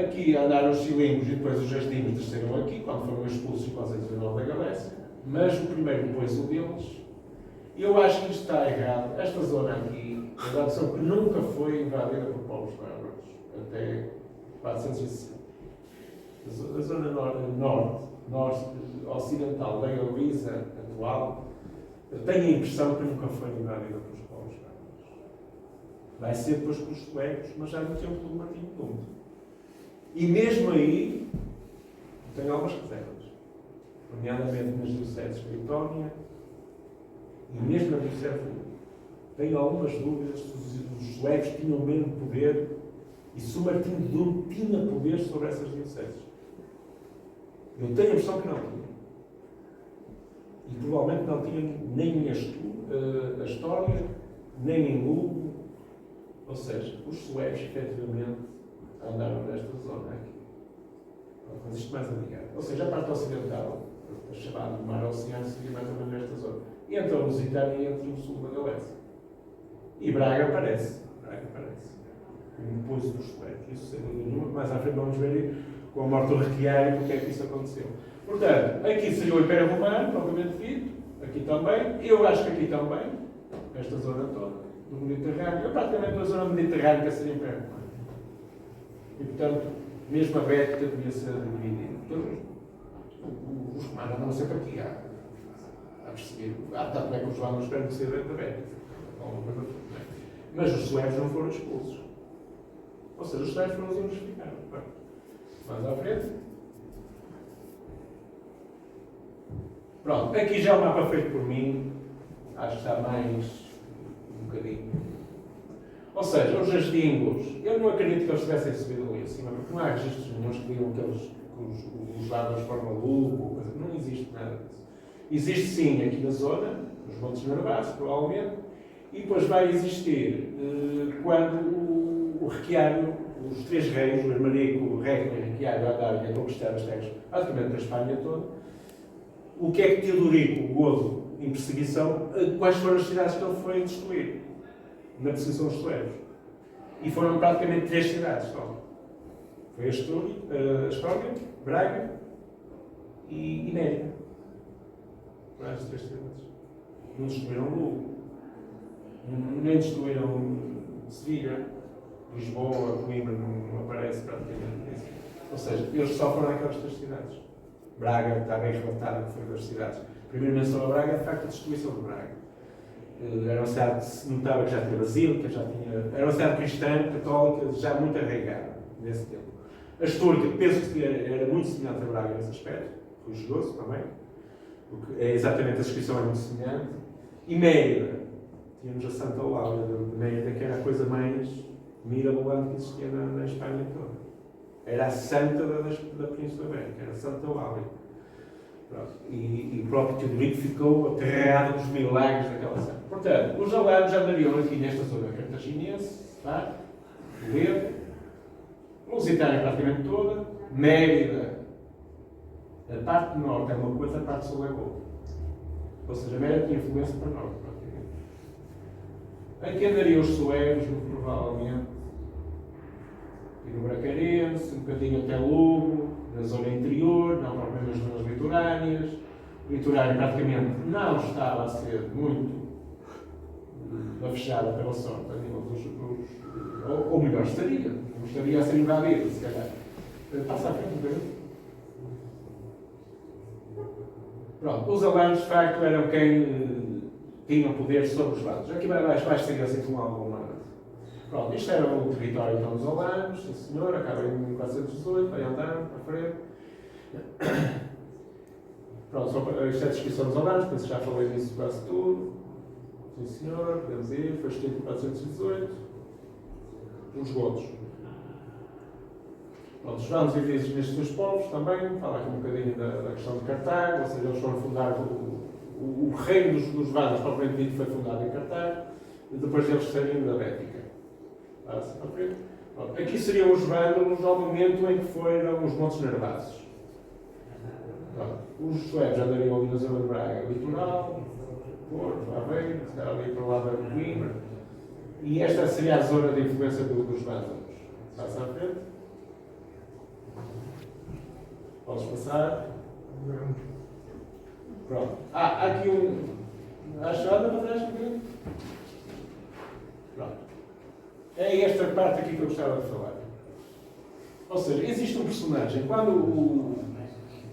Aqui andaram os cilindros e depois os jardins desceram aqui, quando foram expulsos em 419 da Galécia. Mas o primeiro depois o deles. Eu acho que isto está errado. Esta zona aqui, a verdade são que nunca foi invadida por povos bárbaros. Até 460. A zona norte, ocidental da Galiza atual, eu tenho a impressão que nunca foi invadida pelos povos bárbaros. Vai ser depois pelos suecos, mas já no tempo do Martinho Punto. E mesmo aí, tenho algumas reservas. Nomeadamente nas dioceses de Britónia e mesmo na diocese de Lugo. Tenho algumas dúvidas se os suecos tinham mesmo poder e se o Martinho de Lugo tinha poder sobre essas dioceses. Eu tenho a impressão que não tinha. E provavelmente não tinha nem a história, nem em Lugo. Ou seja, os suecos efetivamente andaram nesta zona aqui. Mas isto mais adiante. Ou seja, a parte ocidental, a chamada Mar Oceano, seria mais ou menos nesta zona. E então Lusitânia entre o sul da Galécia. E Braga aparece. Depois dos suecos. Isso sem dúvida nenhuma. Mais à frente vamos ver com a morte do Requiário porque é que isso aconteceu. Portanto, aqui seria o Império Romano, propriamente dito. Aqui também. Eu acho que aqui também. Esta zona toda. Do Mediterrâneo. É praticamente a zona mediterrânea seria o Império Romano. E portanto, mesmo a Bética devia ser dividida. Os romanos andam sempre aqui a perceber. Tanto é que os romanos esperam que seja dentro da Bética. Mas os suecos não foram expulsos. Ou seja, os suecos foram os únicos que ficaram. Mais à frente. Pronto, aqui já é o mapa feito por mim. Acho que está mais um bocadinho. Ou seja, os jasdingos, eu não acredito que eles tivessem subido ali acima, porque não há registros nenhums que digam que os bárbaros foram a Lugo, não existe nada disso. Existe sim aqui na zona, nos Montes Narvaços, provavelmente, e depois vai existir quando o Requiário, os três reis, o Hermarico, o Réquio e o Requiário, andaram a conquistar as terras, basicamente da Espanha toda. O que é que Teodorico, o Godo, em perseguição, quais foram as cidades que ele foi destruir na perseguição dos suecos? E foram praticamente 3 cidades só. Foi a Estória, Braga e Mérida. Foram as 3 cidades. Não destruíram Lugo. Nem destruíram Sevilha, Lisboa, Coimbra, não aparece praticamente isso. Ou seja, eles só foram aquelas 3 cidades. Braga está bem relatada que foi das cidades. A primeira menção a Braga é de facto a destruição de Braga. Era uma cidade que se notava que já tinha basílica, era uma cidade cristã, católica, já muito arraigada nesse tempo. A Astúria, penso que era muito semelhante a Braga nesse aspecto, foi chegoso também, porque é exatamente a descrição é muito semelhante. E Mérida, tínhamos a Santa Eulália de Mérida, que era a coisa mais mirabolante que existia na Espanha toda. Era a santa da Península Ibérica, era a Santa Eulália. E o próprio Teodorico ficou aterrado com os milagres daquela santa. Portanto, os alanos andariam aqui nesta zona cartaginense, tá? Toledo, Lusitânia praticamente toda, Mérida, a parte norte é uma coisa, a parte sul é outra. Ou seja, a Mérida tinha influência para norte, praticamente. Aqui andariam os suevos, provavelmente, e no Bracarense, um bocadinho até Lugo, na zona interior, não propriamente nas zonas litorâneas. O litorâneo praticamente não estava a ser muito fechada pela sorte a nível dos. Ou melhor, não estaria a ser invadido, se calhar. Passa à frente um bocadinho. Pronto, os alanos de facto eram quem tinham poder sobre os vados. Aqui vai seguir assim com alguma. Pronto, isto era o território então, dos alanos, sim senhor, acaba em 1418, vai andando para frente. Pronto, isto é a descrição dos alanos, penso que já falei disso quase tudo. Sim senhor, podemos ir, foi escrito em 1418. Os godos. Pronto, os vanos dividem nestes dois povos também, fala aqui um bocadinho da questão de Cartago, ou seja, eles foram fundar o reino dos vanos, propriamente dito, foi fundado em Cartago, e depois deles saíram da Bética. Aqui seriam os vândalos ao momento em que foram os Montes Narvaços. Os suevos andariam ali na zona de Braga, litoral, Porto, Aveiro, ali para o lado da Coimbra. E esta seria a zona de influência dos vândalos. Passa à frente. Podes passar. Pronto. Há aqui acho anda para trás um bocadinho. Pronto. É esta parte aqui que eu gostava de falar. Ou seja, existe um personagem, quando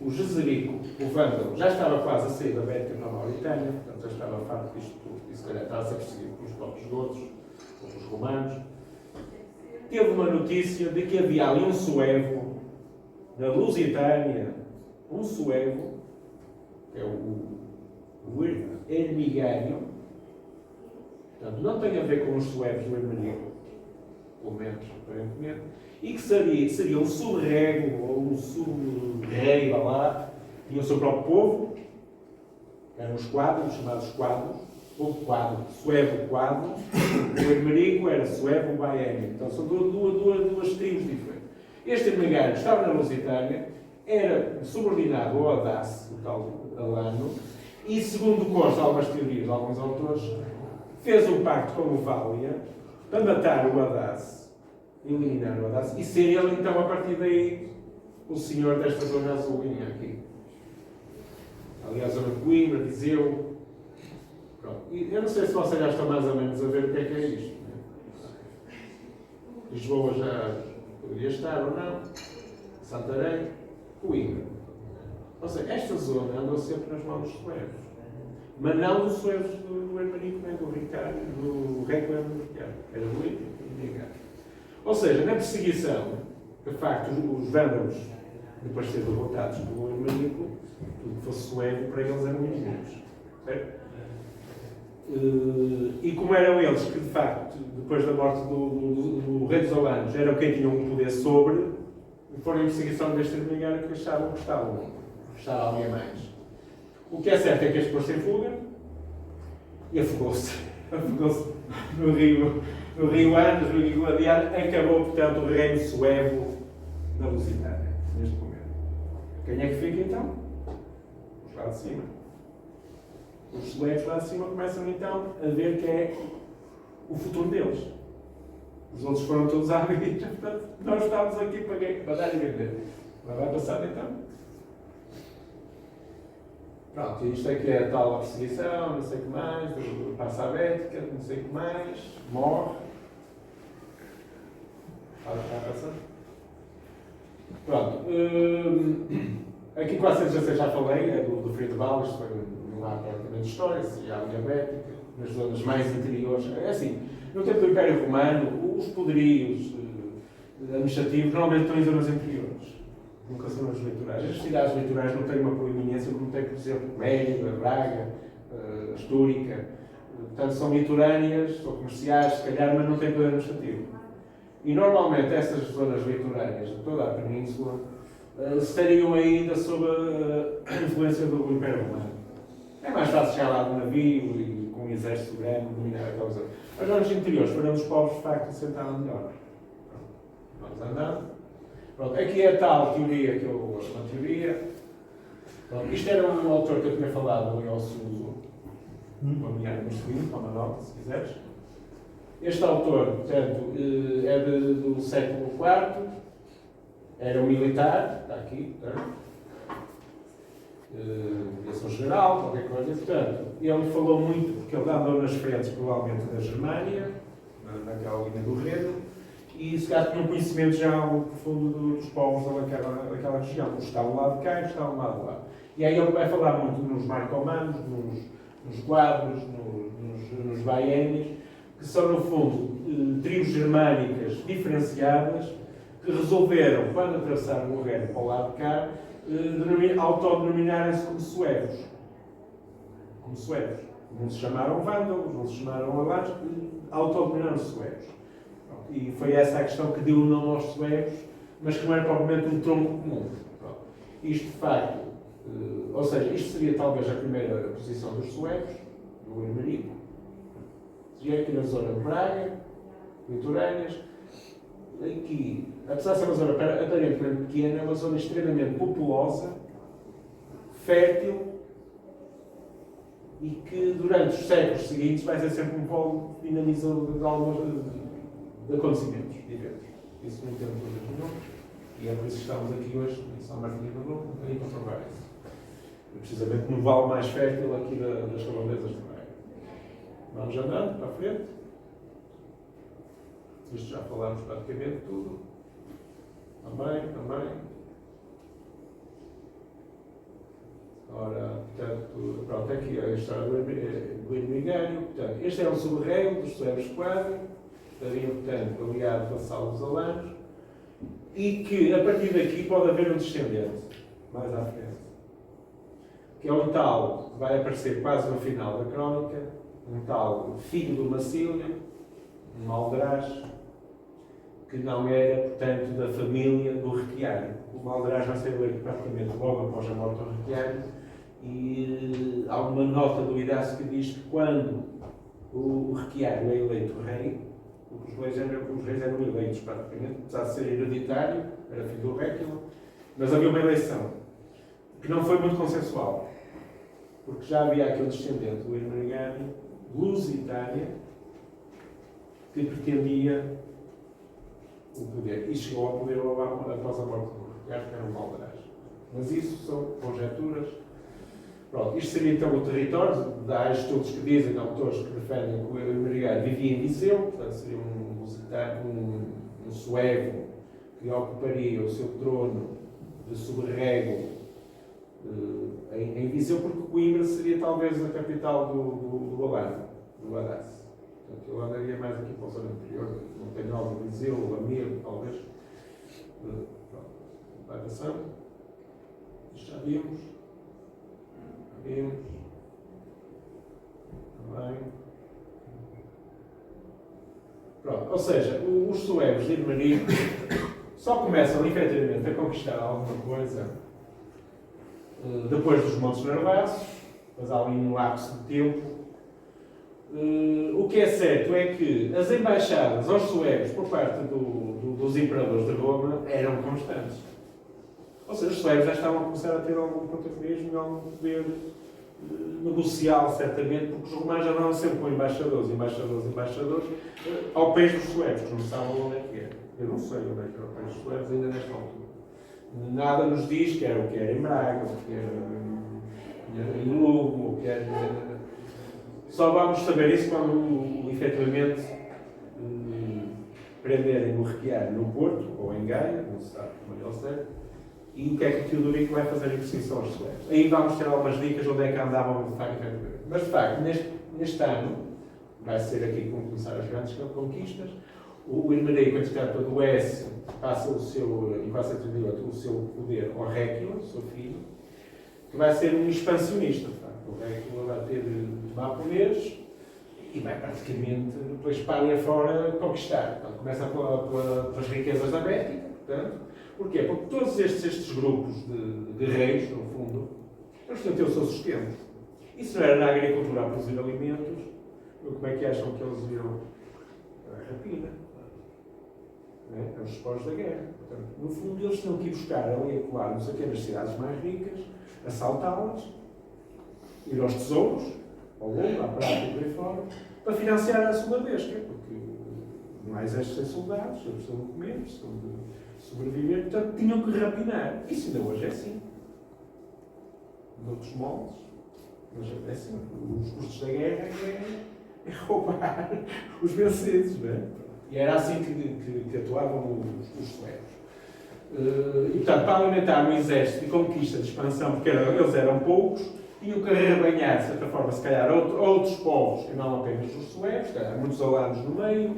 o Jezerico, o Vândalo, já estava quase a sair da Bética para a Mauritânia, portanto já estava farto disto tudo, e se calhar estava a ser perseguido pelos próprios gotos, ou pelos romanos, teve uma notícia de que havia ali um suevo, na Lusitânia, um suevo, que é o Ermiganio, portanto não tem a ver com os suevos do Hermanico, pelo menos aparentemente, e que seria um sub-rego ou um sub-rei lá, tinha o seu próprio povo, eram os quadros, chamados quadros, povo quadro, suevo quadro, o Hermanico era suevo baiano, então são duas tribos diferentes. Este Hermanico estava na Lusitânia, era subordinado ao Adasse, o tal Alano, e segundo consta algumas teorias de alguns autores, fez um pacto com o Vália para matar o Adasse, eliminar o Adasse, e ser ele então a partir daí o senhor desta zona azulinha aqui. Aliás, a zona de Coimbra, Viseu. Pronto. E eu não sei se vocês já estão mais ou menos a ver o que é isto. Né? Lisboa já poderia estar ou não. Santarém, Coimbra. Ou seja, esta zona andou sempre nas mãos dos suevos. Mas não dos suevos do Hermanico, nem do Ricardo, do rei do Hermanico. Era do Ricardo. Ou seja, na perseguição, de facto, os vândalos, depois de ser derrotados pelo Hermanico, tudo que fosse suevo, para eles eram inimigos. Certo? E como eram eles que, de facto, depois da morte do rei dos Alanos, eram quem tinham um poder sobre, foram em perseguição deste Hermanico que achavam que estava ali a mais. O que é certo é que este pôs-se em fuga e afogou-se. Afogou-se no rio Andes, no rio Gladiar, acabou, portanto, o reino suevo da Lusitânia, neste momento. Quem é que fica então? Os lá de cima. Os suevos lá de cima começam então a ver que é o futuro deles. Os outros foram todos à vida, portanto, nós estamos aqui para quê? Para dar e vender. Mas vai passar então. Pronto, isto aqui é a tal perseguição, não sei o que mais, passa a Bética, não sei o que mais, morre. Está passando? Pronto. Aqui quase certeza já falei, é do Frio de Balas, foi lá praticamente de história, se há a linha Bética, nas zonas mais interiores. É assim, no tempo do Império Romano, os poderios administrativos normalmente estão em zonas interiores. Nunca zonas litorais. As cidades litorais não têm uma proeminência como tem, por exemplo, Mérida, Braga, Astúrica. Portanto, são litorâneas, são comerciais, se calhar, mas não têm poder administrativo. E normalmente essas zonas litorâneas de toda a península estariam ainda sob a influência do Império Romano. É mais fácil chegar lá de navio e com um exército grande dominar aquela zona. As zonas interiores, para os povos, de facto, sentaram melhor. Vamos andando. Pronto, aqui é a tal teoria que eu gosto, uma teoria. Pronto, isto era um autor que eu tinha falado, o Leão Suso. Vou nomear no seguinte, toma nota, se quiseres. Este autor, portanto, é do século IV, era um militar, está aqui, aviação general, qualquer coisa, portanto, ele falou muito, porque ele andou nas frentes, provavelmente, da Germânia, naquela linha do Reno, e se calhar tinha um conhecimento já profundo dos povos daquela região. Uns estavam lá de cá e estavam lá de lá. E aí ele vai falar muito nos marcomanos, nos quadros, nos baianes, que são, no fundo, tribos germânicas diferenciadas que resolveram, quando atravessaram o Reno para o lado de cá, autodenominarem-se como suevos. Como suevos. Não se chamaram vândalos, não se chamaram alanos, autodenominaram-se suevos. E foi essa a questão que deu o nome aos suevos, mas que não era propriamente um tronco comum. Pronto. Isto, de facto, ou seja, isto seria talvez a primeira posição dos suevos, do Hermanico. Seria aqui na zona de Braga, litorâneas. Aqui, apesar de ser uma zona aparentemente pequena, é uma zona extremamente populosa, fértil, e que durante os séculos seguintes vai ser sempre um polo dinamizador de alguns de acontecimentos, de eventos. Isso não tem dúvidas nenhuma. E é por isso que estamos aqui hoje em São Martinho do Douro, um bocadinho para provar isso. Precisamente no vale mais fértil aqui das redondezas também. Vamos andando para a frente. Isto já falámos praticamente tudo. Também. Ora, portanto, pronto, aqui a história do Ermigânio. Portanto, este é um subrego dos Suevos Quadri, estariam, portanto, aliados vassalos dos alanos, e que, a partir daqui, pode haver um descendente, mais à frente, que é um tal, que vai aparecer quase no final da crónica, um tal filho do Macílio, um Aldraz, que não era, portanto, da família do Requiário. O Aldraz vai ser eleito praticamente logo após a morte do Requiário, e há uma nota do Idácio que diz que quando o Requiário é eleito rei, porque os reis eram eleitos praticamente, apesar de ser hereditário, era filho do Réquilo, mas havia uma eleição que não foi muito consensual, porque já havia aquele descendente do Ermengário, Lusitânia, que pretendia o poder, e chegou ao poder após a morte do Requiário, que era um Aldraz. Mas isso são conjecturas. Pronto, isto seria então o território. Há estudos que dizem, autores que defendem que o Ermengário vivia em Viseu, portanto seria um suevo que ocuparia o seu trono de sobrerrego em Viseu, porque Coimbra seria talvez a capital do Alano, do Adace. Portanto, ele andaria mais aqui para o zona anterior, Montanhal, Viseu, Lamego, talvez. Pronto, vai passando. Isto já vimos. Também. Pronto, ou seja, os suevos de Irmarico só começam efetivamente a conquistar alguma coisa depois dos Montes Narvaços, mas há ali um lapso de tempo. O que é certo é que as embaixadas aos suevos por parte dos imperadores de Roma eram constantes. Ou seja, os suevos já estavam a começar a ter algum protagonismo e algum poder negocial, certamente, porque os romanos andavam sempre com embaixadores, ao país dos suevos, que não sabem onde é que era. Eu não sei onde é que era o país dos suevos ainda nesta altura. Nada nos diz que era o que era em Braga, o que era em Lugo, o que era... Só vamos saber isso quando, efetivamente, prenderem o Requiário no Porto, ou em Gaia, não se sabe como é que ele serve, e o que é que o Teodorico vai fazer em perseguição aos suevos. Aí vamos ter algumas dicas onde é que andavam de facto. Mas de facto, neste ano, vai ser aqui que vão começar as grandes conquistas. O Ermenérico, entretanto, adoece, passa o seu, em 438, o seu poder ao Réquilo, seu filho, que vai ser um expansionista. De facto. O Réquilo vai ter de tomar poderes e vai praticamente, depois para e fora, conquistar. Portanto, começa pelas riquezas da Bética, portanto. Porquê? Porque todos estes grupos de reis, no fundo, eles têm que ter o seu sustento. E se não era na agricultura a produzir alimentos, como é que acham que eles viram a rapina? É os espólios da guerra. Portanto, no fundo, eles tinham que ir buscar ali e colar, não sei o quê, nas cidades mais ricas, assaltá-las, ir aos tesouros, ao longo, à prata e por aí fora, para financiar a soldadesca, porque não há exército sem soldados, eles precisam de comer, precisam de sobreviver, portanto tinham que rapinar. Isso ainda hoje é assim. Noutros moldes, mas é assim. Os custos da guerra é roubar os vencidos, não é? E era assim que atuavam os suevos. E portanto, para alimentar um exército de conquista, de expansão, porque eles eram poucos, tinham que arrebanhar, de certa forma, se calhar outros povos, que não apenas os suevos, que há muitos alanos no meio,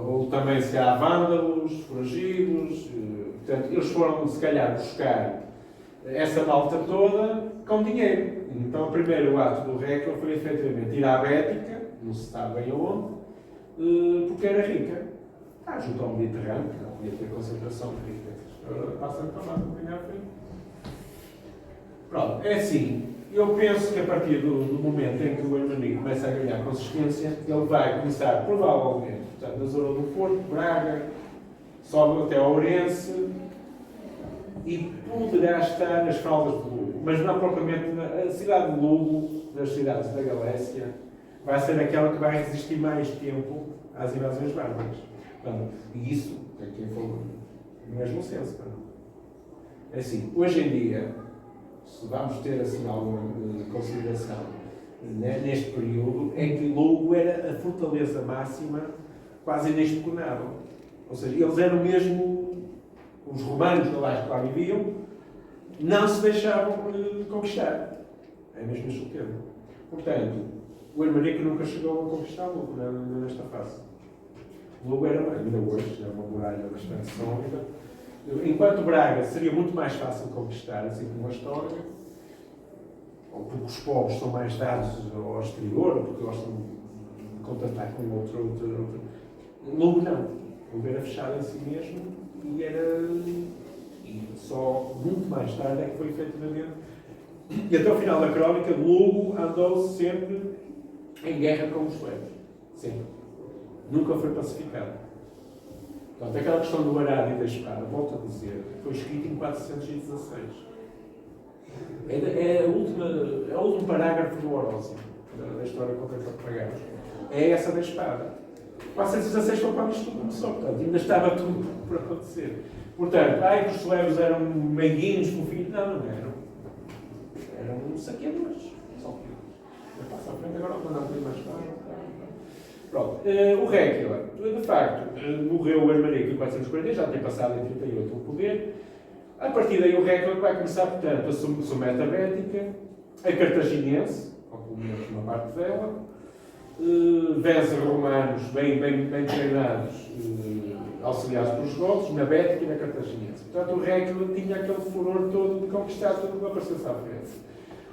ou também se há vândalos, foragidos, portanto, eles foram, se calhar, buscar essa malta toda com dinheiro. Então, o primeiro ato do Réquilo foi, efetivamente, ir à Bética, não se sabe bem aonde, porque era rica. Está junto ao Mediterrâneo, que não podia ter concentração de riquezas. Passa-me para mais um bocadinho à frente. Pronto, é assim. Eu penso que a partir do momento em que o Ermenérico começa a ganhar consistência, ele vai começar, provavelmente, portanto, na zona do Porto, Braga, sobe até ao Ourense e poderá estar nas Caldas de Lugo, mas não propriamente a cidade de Lugo, das cidades da Galécia, vai ser aquela que vai resistir mais tempo às invasões bárbaras. Portanto, e isso, quem for no mesmo senso. É assim, hoje em dia, se vamos ter assim alguma consideração neste período, é que Lugo era a fortaleza máxima quase inexpugnado. Ou seja, eles eram mesmo, os romanos que lá viviam, não se deixavam conquistar. É mesmo este o termo. Portanto, o Hermarico nunca chegou a conquistar Lugo nesta fase. Lugo era, ainda hoje, é uma muralha bastante sólida. Enquanto Braga seria muito mais fácil de conquistar, assim como a história, ou porque os povos são mais dados ao exterior, ou porque gostam de contactar com outro. Lugo não. Lugo era fechado em si mesmo e só muito mais tarde é que foi efetivamente. E até o final da crónica, Lugo andou sempre em guerra com os suevos. Sempre. Nunca foi pacificado. Portanto, aquela questão do arado e da espada, volto a dizer, foi escrito em 416. É o último parágrafo do Horócio, da história contra os papagaios. É essa da espada. 416 foi quando isto tudo começou, portanto, ainda estava tudo por acontecer. Portanto, que os suevos eram meiguinhos, fofinhos, não eram. Eram saqueadores. Só que eu passo à frente agora, vou mandar um bocadinho mais claro. Pronto. O Réquila, de facto, morreu o Hermarico em 440, já tem passado em 38 o poder. A partir daí o Réquila vai começar, portanto, a Someta Bética, a Cartaginense, ou pelo menos uma parte dela, vence romanos bem treinados, auxiliados pelos godos, na Bética e na Cartaginense. Portanto, o Réquila tinha aquele furor todo de conquistar tudo que aparecesse à frente.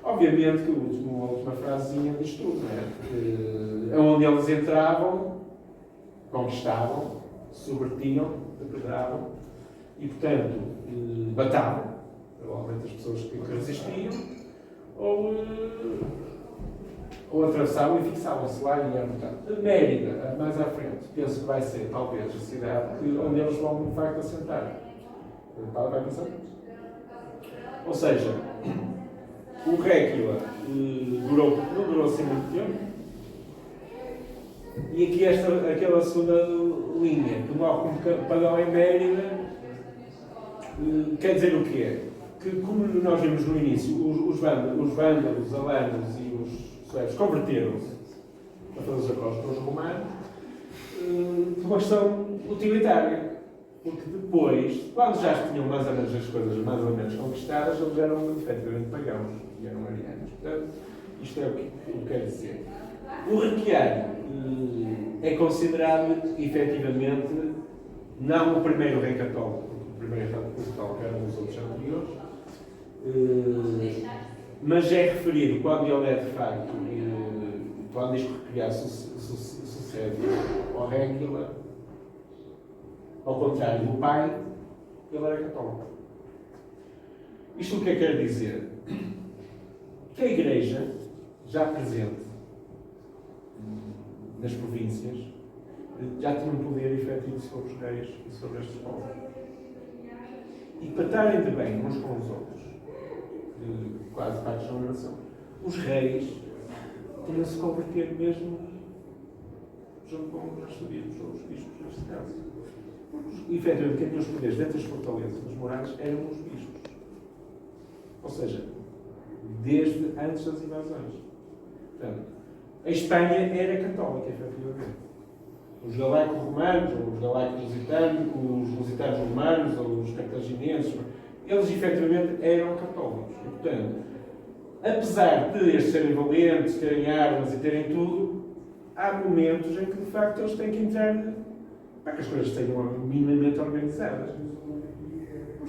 Obviamente que a última frasezinha diz tudo, não é? Onde eles entravam, conquistavam, subvertiam, depredavam e, portanto, matavam, provavelmente as pessoas que resistiam, ou atravessavam e fixavam-se lá e eram, portanto, Mérida, mais à frente, penso que vai ser, talvez, a cidade onde eles vão, de facto, assentar. Vai pensar nisso. Ou seja, o Réquila não durou assim muito tempo. E aqui aquela segunda linha, que morre como pagão em Mérida, quer dizer o quê? Que, como nós vimos no início, os vândalos, os alanos e os suevos converteram-se a todos os acordos com os romanos por uma questão utilitária. Porque depois, quando já tinham mais ou menos as coisas mais ou menos conquistadas, eles eram efetivamente pagãos e eram arianos. Portanto, isto é o que quer dizer. O Requiano é considerado efetivamente não o primeiro rei católico, porque o primeiro rei católico eram os outros anteriores, mas é referido quando ele é de facto, quando diz que Requiano sucede ao Réquila. Ao contrário do pai, ele era católico. Isto o que é que quer dizer? Que a Igreja, já presente nas províncias, já tinha um poder efetivo sobre os reis e sobre estes povos. E para estarem de bem uns com os outros, quase para a geração, os reis tinham de se converter mesmo junto com os arcebispos ou os bispos, neste caso. Porque, efetivamente, quem tinha os poderes dentro das fortalezas dos morais eram os bispos. Ou seja, desde antes das invasões. Portanto, a Espanha era católica, efetivamente. Os galaico-romanos, ou os galaico-lusitanos, os lusitanos romanos, ou os cartaginenses, eles, efetivamente, eram católicos. E, portanto, apesar de estes serem valentes, terem armas e terem tudo, há momentos em que, de facto, eles têm que entrar para que as coisas estejam minimamente organizadas.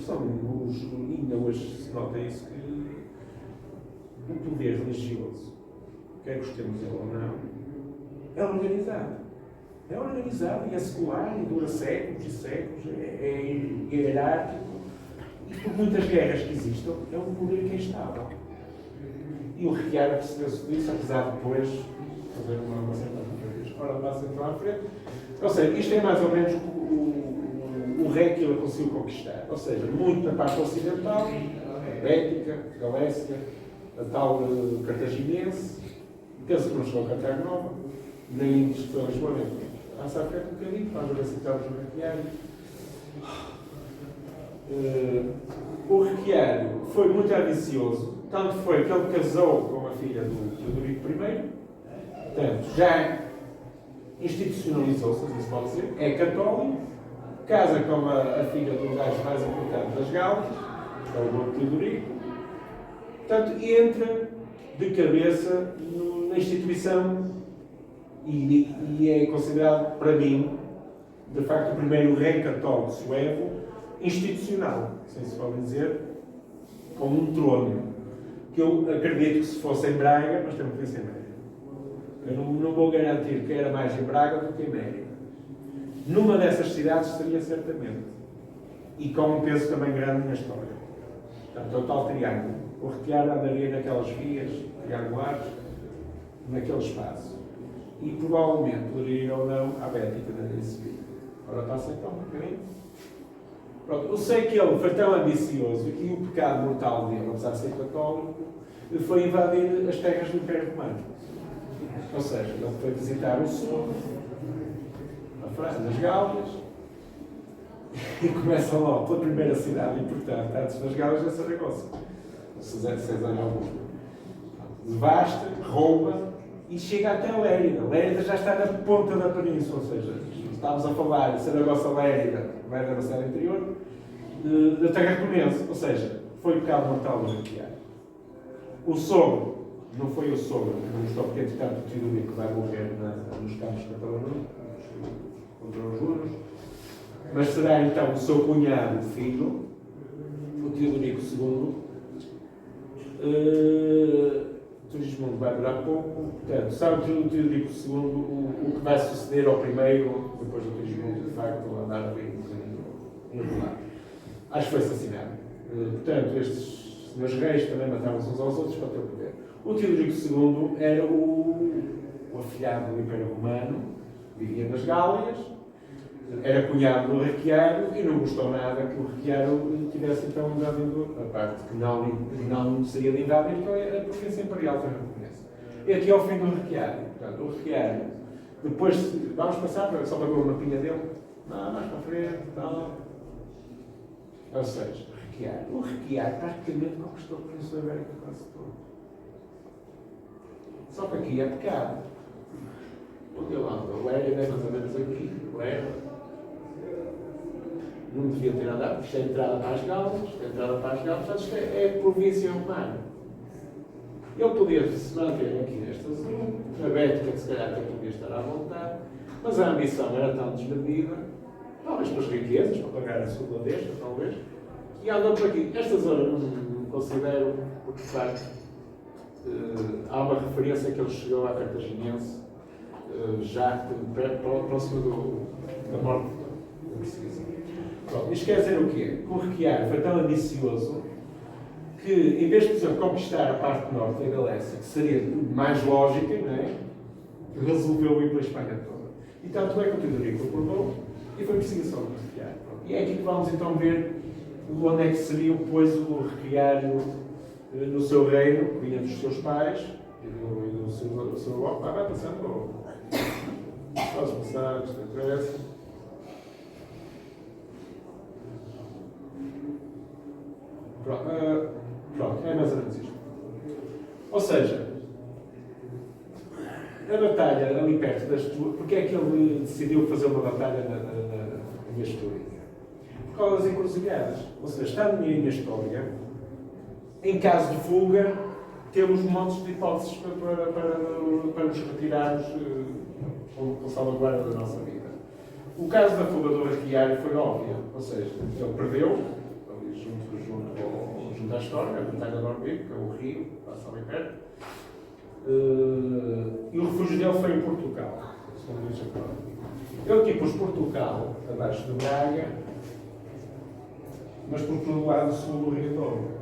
Ainda hoje se nota isso, que o poder religioso, quer gostemos dele ou não, é organizado. É organizado e é secular e dura séculos e séculos, é hierárquico. E por muitas guerras que existam, é um poder que é estável. E o Requiara percebeu-se disso, apesar de depois fazer uma certa diferença. Ora, basta então à frente. Ou seja, isto é mais ou menos o rei que ele conseguiu conquistar. Ou seja, muito na parte ocidental, a Bética, a Galécia, a tal cartaginense, penso que não chegou a Cartago Nova, nem isto foi Lisboa. Passa à frente um bocadinho, para ver se estamos no Requiara. O Requiário foi muito ambicioso, tanto foi que ele casou com a filha do Teodorico I, portanto, já institucionalizou-se, assim se pode dizer, é católico, casa com a filha do gajo mais importante das Galas, que é o Dom Teodorico, portanto, entra de cabeça na instituição e é considerado, para mim, de facto, o primeiro rei católico suevo institucional, assim se pode dizer, com um trono, que eu acredito que se fosse em Braga, mas também podia ser em Braga. Eu não vou garantir que era mais em Braga do que em Mérida. Numa dessas cidades seria certamente. E com um peso também grande na história. Portanto, é o tal triângulo. O Requiário andaria naquelas vias triangulares, naquele espaço. E provavelmente poderia ir ou não à Bética desse vídeo. Agora passa então um bocadinho. Pronto, eu sei que ele foi tão ambicioso e o pecado mortal dele, apesar de ser católico, foi invadir as terras do Império Romano. Ou seja, ele foi visitar o sul, a França, as Gálias, e começa logo pela primeira cidade importante, antes das Gálias, é Saragossa. César Augusto. Devasta, rouba e chega até Lérida. Lérida já está na ponta da península, ou seja, estávamos a falar de Saragossa-Lérida, Lérida na cidade interior, da terra peninense, ou seja, foi o pecado mortal do Requiário. O sogro, não foi o sogro, não estou porque entretanto o Teodorico vai morrer nos campos catalães contra os juros, mas será então o seu cunhado, filho, o Teodorico II. O Turismo vai durar pouco, portanto, sabe que o Teodorico II, o que vai suceder ao primeiro, depois do Turismo de facto andar a vir um bocadinho irregular. Acho que foi assassinado. Portanto, estes meus reis também matavam-se uns aos outros para ter o poder. O Teodorico II era o afilhado do Império Romano, vivia nas Gálias, era cunhado do Requiário e não gostou nada que o Requiário tivesse então invadido a parte que não seria de invadir, então a província imperial também reconhece. E aqui ao fim do Requiário. Portanto, o Requiário, depois, vamos passar só para ver o mapinha dele, mais para frente, tal. Ou seja, o Requiário praticamente conquistou a Península Ibérica quase toda. Só que aqui é pecado. Onde ele anda? Lérida é mais ou menos aqui. Lérida. Não devia ter andado, isto é a entrada para as Gálias, portanto isto é província romana. Ele podia se manter aqui nesta zona, a Bética que se calhar até podia estar à vontade, mas a ambição era tão desmedida, talvez para as riquezas, para pagar a sua deixa, talvez, e andam por aqui. Esta zona não considero, porque de facto há uma referência que ele chegou à Cartaginense, já próximo da morte da perseguição. Pronto, isto quer dizer o quê? Que o Requiário foi tão ambicioso que, em vez de, por exemplo, conquistar a parte norte da Galécia, que seria mais lógica, não é? Resolveu ir para a Espanha toda. E tanto é que o Teodorico acordou e foi perseguição do Requiário. E é aqui que vamos então ver onde é que seria depois o Requiário no seu reino, que vinha dos seus pais e do seu avô. Vai passando. Podes passar, isto interessa. Pronto, é mais ou menos isto. Ou seja, a batalha ali perto das Astúrias, porque é que ele decidiu fazer uma batalha na Astúria? Por causa das encruzilhadas. Ou seja, está na minha história, em caso de fuga, temos montes de hipóteses para nos retirarmos com salvaguarda da nossa vida. O caso da fuga do Requiário foi óbvio, ou seja, ele perdeu, junto à história, a Montanha de Norberg, que é o rio, passa ali perto, e o refúgio dele foi em Portugal, segundo diz a crónica. Ele pôs Portugal abaixo de Braga, mas por todo o lado sul do Rio Douro.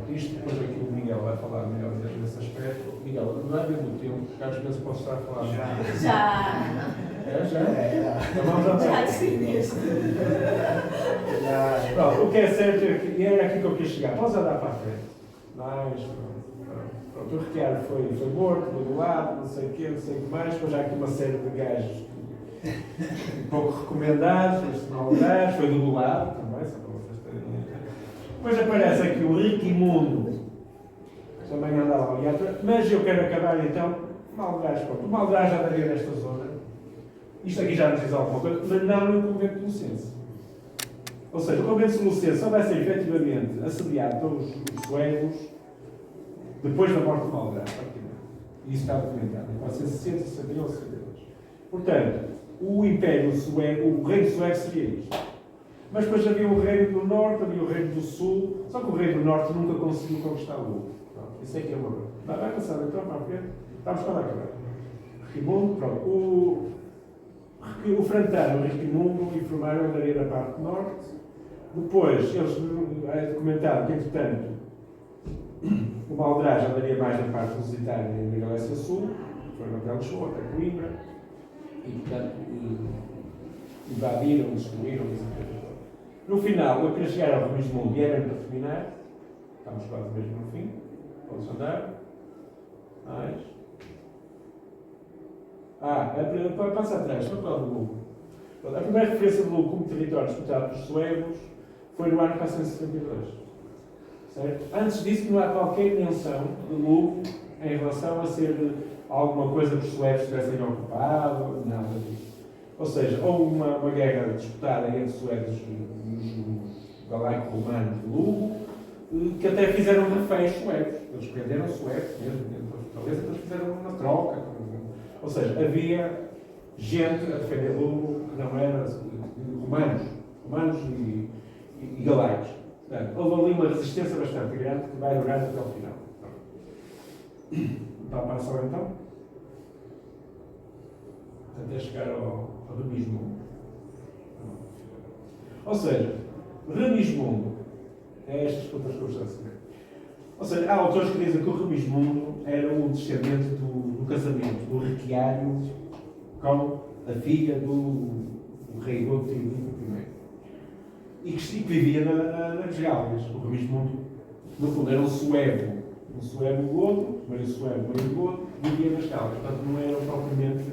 Isto depois aqui o Miguel vai falar melhor nesse aspecto. Miguel, não é mesmo tempo, porque às vezes posso estar a falar. Já. Já decidiste. Pronto, o que é certo é que, e era aqui que eu quis chegar. Podes andar para a frente. Mas, pronto, o Requiário foi morto, do lado, não sei o quê, não sei o que mais. Depois há aqui uma série de gajos um pouco recomendados, mas não lugares. Foi do lado também, só para Depois aparece aqui o Riquimundo, também anda lá ali atrás, mas eu quero acabar então Malgás. Pronto, o Malgás já daria nesta zona. Isto aqui já nos diz alguma coisa, mas não no convento de Lucense. Ou seja, o convento de Lucense só vai ser efetivamente assediado pelos suevos depois da morte de Malgás. E isso está documentado em 460, 61, 62. Portanto, o Império Suevo, o Reino Suevo seria isto. Mas depois havia o Reino do Norte, havia o Reino do Sul, só que o Reino do Norte nunca conseguiu conquistar o Lugo. Isso é que é uma coisa. Vai passar então para a frente. Estamos para lá acabar. Riquimundo, pronto. O Frantano e o Riquimundo informaram a área da parte norte. Depois, eles documentaram que, entretanto, o Malgás andaria mais na parte lusitana e na Galécia Sul, foram até Lisboa, até Coimbra, e, portanto, invadiram, destruíram, etc. No final, eu queria chegar ao Remismundo e era para terminar, estamos quase mesmo no fim, podes andar, mais. Passa atrás, não fala do Lugo. A primeira referência do Lugo como território disputado pelos suevos foi no ano 472. Certo? Antes disso, não há qualquer menção de Lugo em relação a ser alguma coisa que os suevos tivessem ocupado, nada disso. Ou seja, houve uma guerra disputada entre suevos e os galaico-romanos de Lugo, que até fizeram reféns suevos. Eles prenderam suevos mesmo dentro da fortaleza, depois fizeram uma troca. Ou seja, havia gente a defender Lugo que não era romanos e galaicos. Portanto, houve ali uma resistência bastante grande que vai durar até ao final. Está a passar então? Até chegar ao Remismundo. Ou seja, Remismundo é estas outras coisas a seguir. Ou seja, há autores que dizem que o Remismundo era um descendente do casamento do Requiário com a filha do rei Godo I. E que vivia nas Gálias. O Remismundo, no fundo, era um suevo Godo, meio suevo, meio Godo, vivia nas Gálias. Portanto, não era propriamente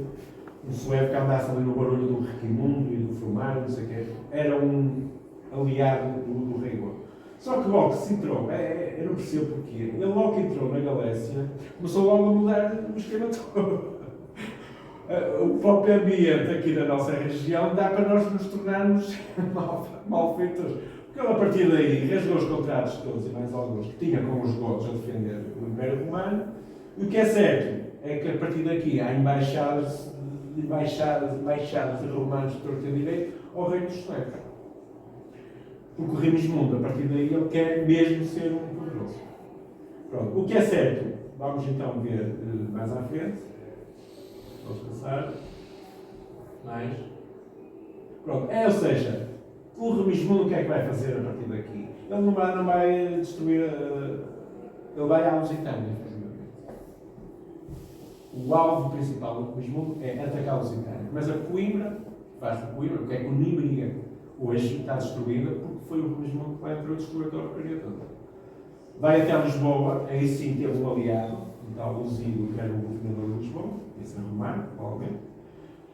um suevo que andasse ali no barulho do Requimundo e do Formário, não sei o quê. Era um aliado do rei Godo. Só que logo que se entrou, eu não percebo porquê, ele logo que entrou na Galécia, começou logo a mudar o esquema todo. O próprio ambiente aqui da nossa região dá para nós nos tornarmos malfeitores. Porque ele, a partir daí, rasgou os contratos todos e mais alguns que tinha com os godos a defender o Império Romano. E o que é certo é que, a partir daqui, há embaixadas de romanos de torto e direito ao reino dos suecos. Porque o Remismundo, a partir daí, ele quer mesmo ser um poderoso. Pronto. O que é certo, vamos então ver mais à frente. Vamos passar. Mais. Pronto. Ou seja, o Remismundo o que é que vai fazer a partir daqui? Ele não vai destruir. Ele vai à Lusitânia, efetivamente. O alvo principal do Remismundo é atacar a Lusitânia. Mas a Coimbra, faz de Coimbra, porque é que o Nímeria hoje está destruída, porque foi o Remismundo que lá entrou e destruiu a porcaria toda. Vai até Lisboa, aí sim teve um aliado, um tal Lusílio, que era o governador de Lisboa, esse é romano, provavelmente.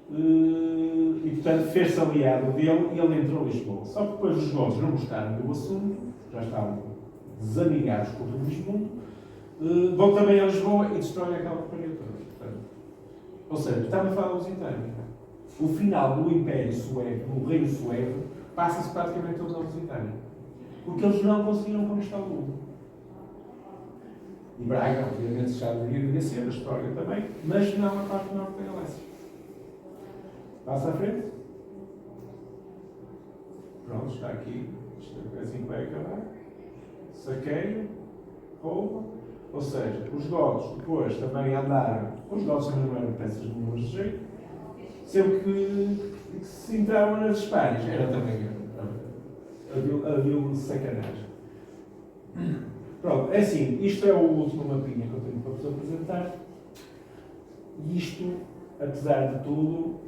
E portanto fez-se aliado dele e ele entrou em Lisboa. Só que depois os godos não gostaram do assunto, já estavam desamigados com o Remismundo, vão também a Lisboa e destroem aquela porcaria toda. Portanto, ou seja, estamos a falar da Lusitânia. O final do Império Suevo, do Reino Suevo, passa-se praticamente todo na Lusitânia. Porque eles não conseguiram conquistar o Lugo. E Braga, obviamente, já deveria ser a história também, mas não a parte norte da Galécia. Passa à frente. Pronto, está aqui. Isto é assim que vai acabar. Saqueio, roubo. Ou seja, os godos depois também andaram. Os godos também não eram peças nenhumas de jeito. Sempre que se entravam nas Espanhas, era também havia sacanagem. Pronto, é assim, isto é o último mapinha que eu tenho para vos apresentar. E isto, apesar de tudo,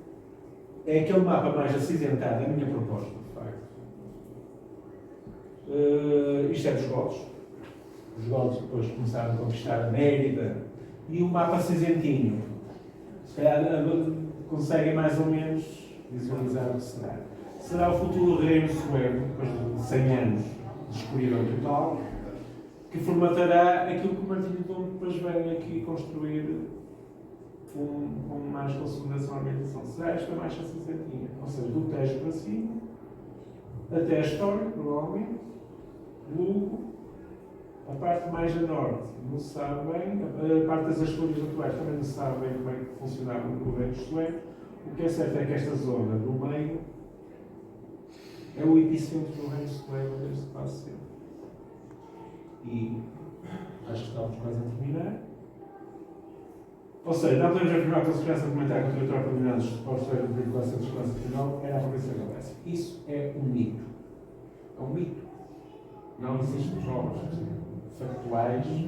é aquele mapa mais acinzentado, é a minha proposta, de facto. Isto é dos godos. Os godos depois começaram a conquistar a Mérida. E o mapa cinzentinho. Se calhar conseguem mais ou menos visualizar o que será. Será o futuro reino suevo, depois de 100 anos de escuridão total, que formatará aquilo que o Martinho Dom depois vem aqui construir com mais consolidação à organização. Será esta marcha cinzentinha, ou seja, do Tejo para cima, até a História, provavelmente, Lugo, a parte mais a norte não se sabe bem, a parte das Astúrias atuais também não se sabe bem como é que funcionava no governo sueco. O que é certo é que esta zona do meio é o epicentro do reino sueco onde este passo sempre. E acho que estamos quase a terminar. Ou seja, não podemos afirmar com segurança documentar que o território predominante dos povos suecos do período de segurança nacional era a província da Galécia. Isso é um mito. É um mito. Não existem provas factuais de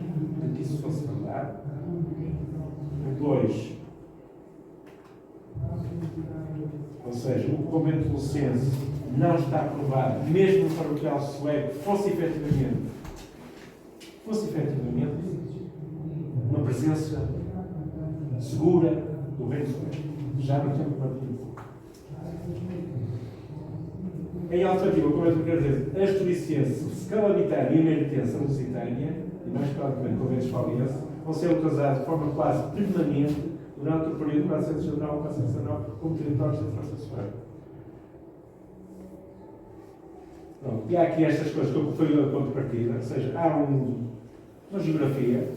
que isso fosse verdade. 2. Ou seja, o convento de Lucense não está provado, mesmo no paroquial sueco, fosse efetivamente uma presença segura do reino sueco, já no tempo Martinho. Em alternativa, como eu quero dizer, Asturicense, Scalamitar e Emeritense Lusitânia, e mais claramente conventos faliense, vão ser localizados de forma quase permanente durante o período de 419 a 419 como territórios da França sueca. E há aqui estas coisas que foi o ponto de partida, ou seja, há uma geografia,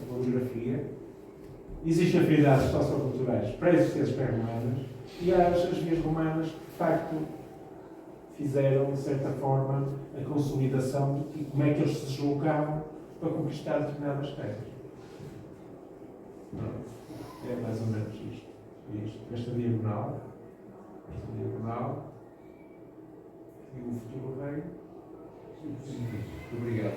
existem afinidades socioculturais pré-existentes pré-romanas e há as vias romanas que, de facto, fizeram, de certa forma, a consolidação e como é que eles se deslocavam para conquistar determinadas terras. É mais ou menos isto. Esta diagonal e o futuro reino. Obrigado.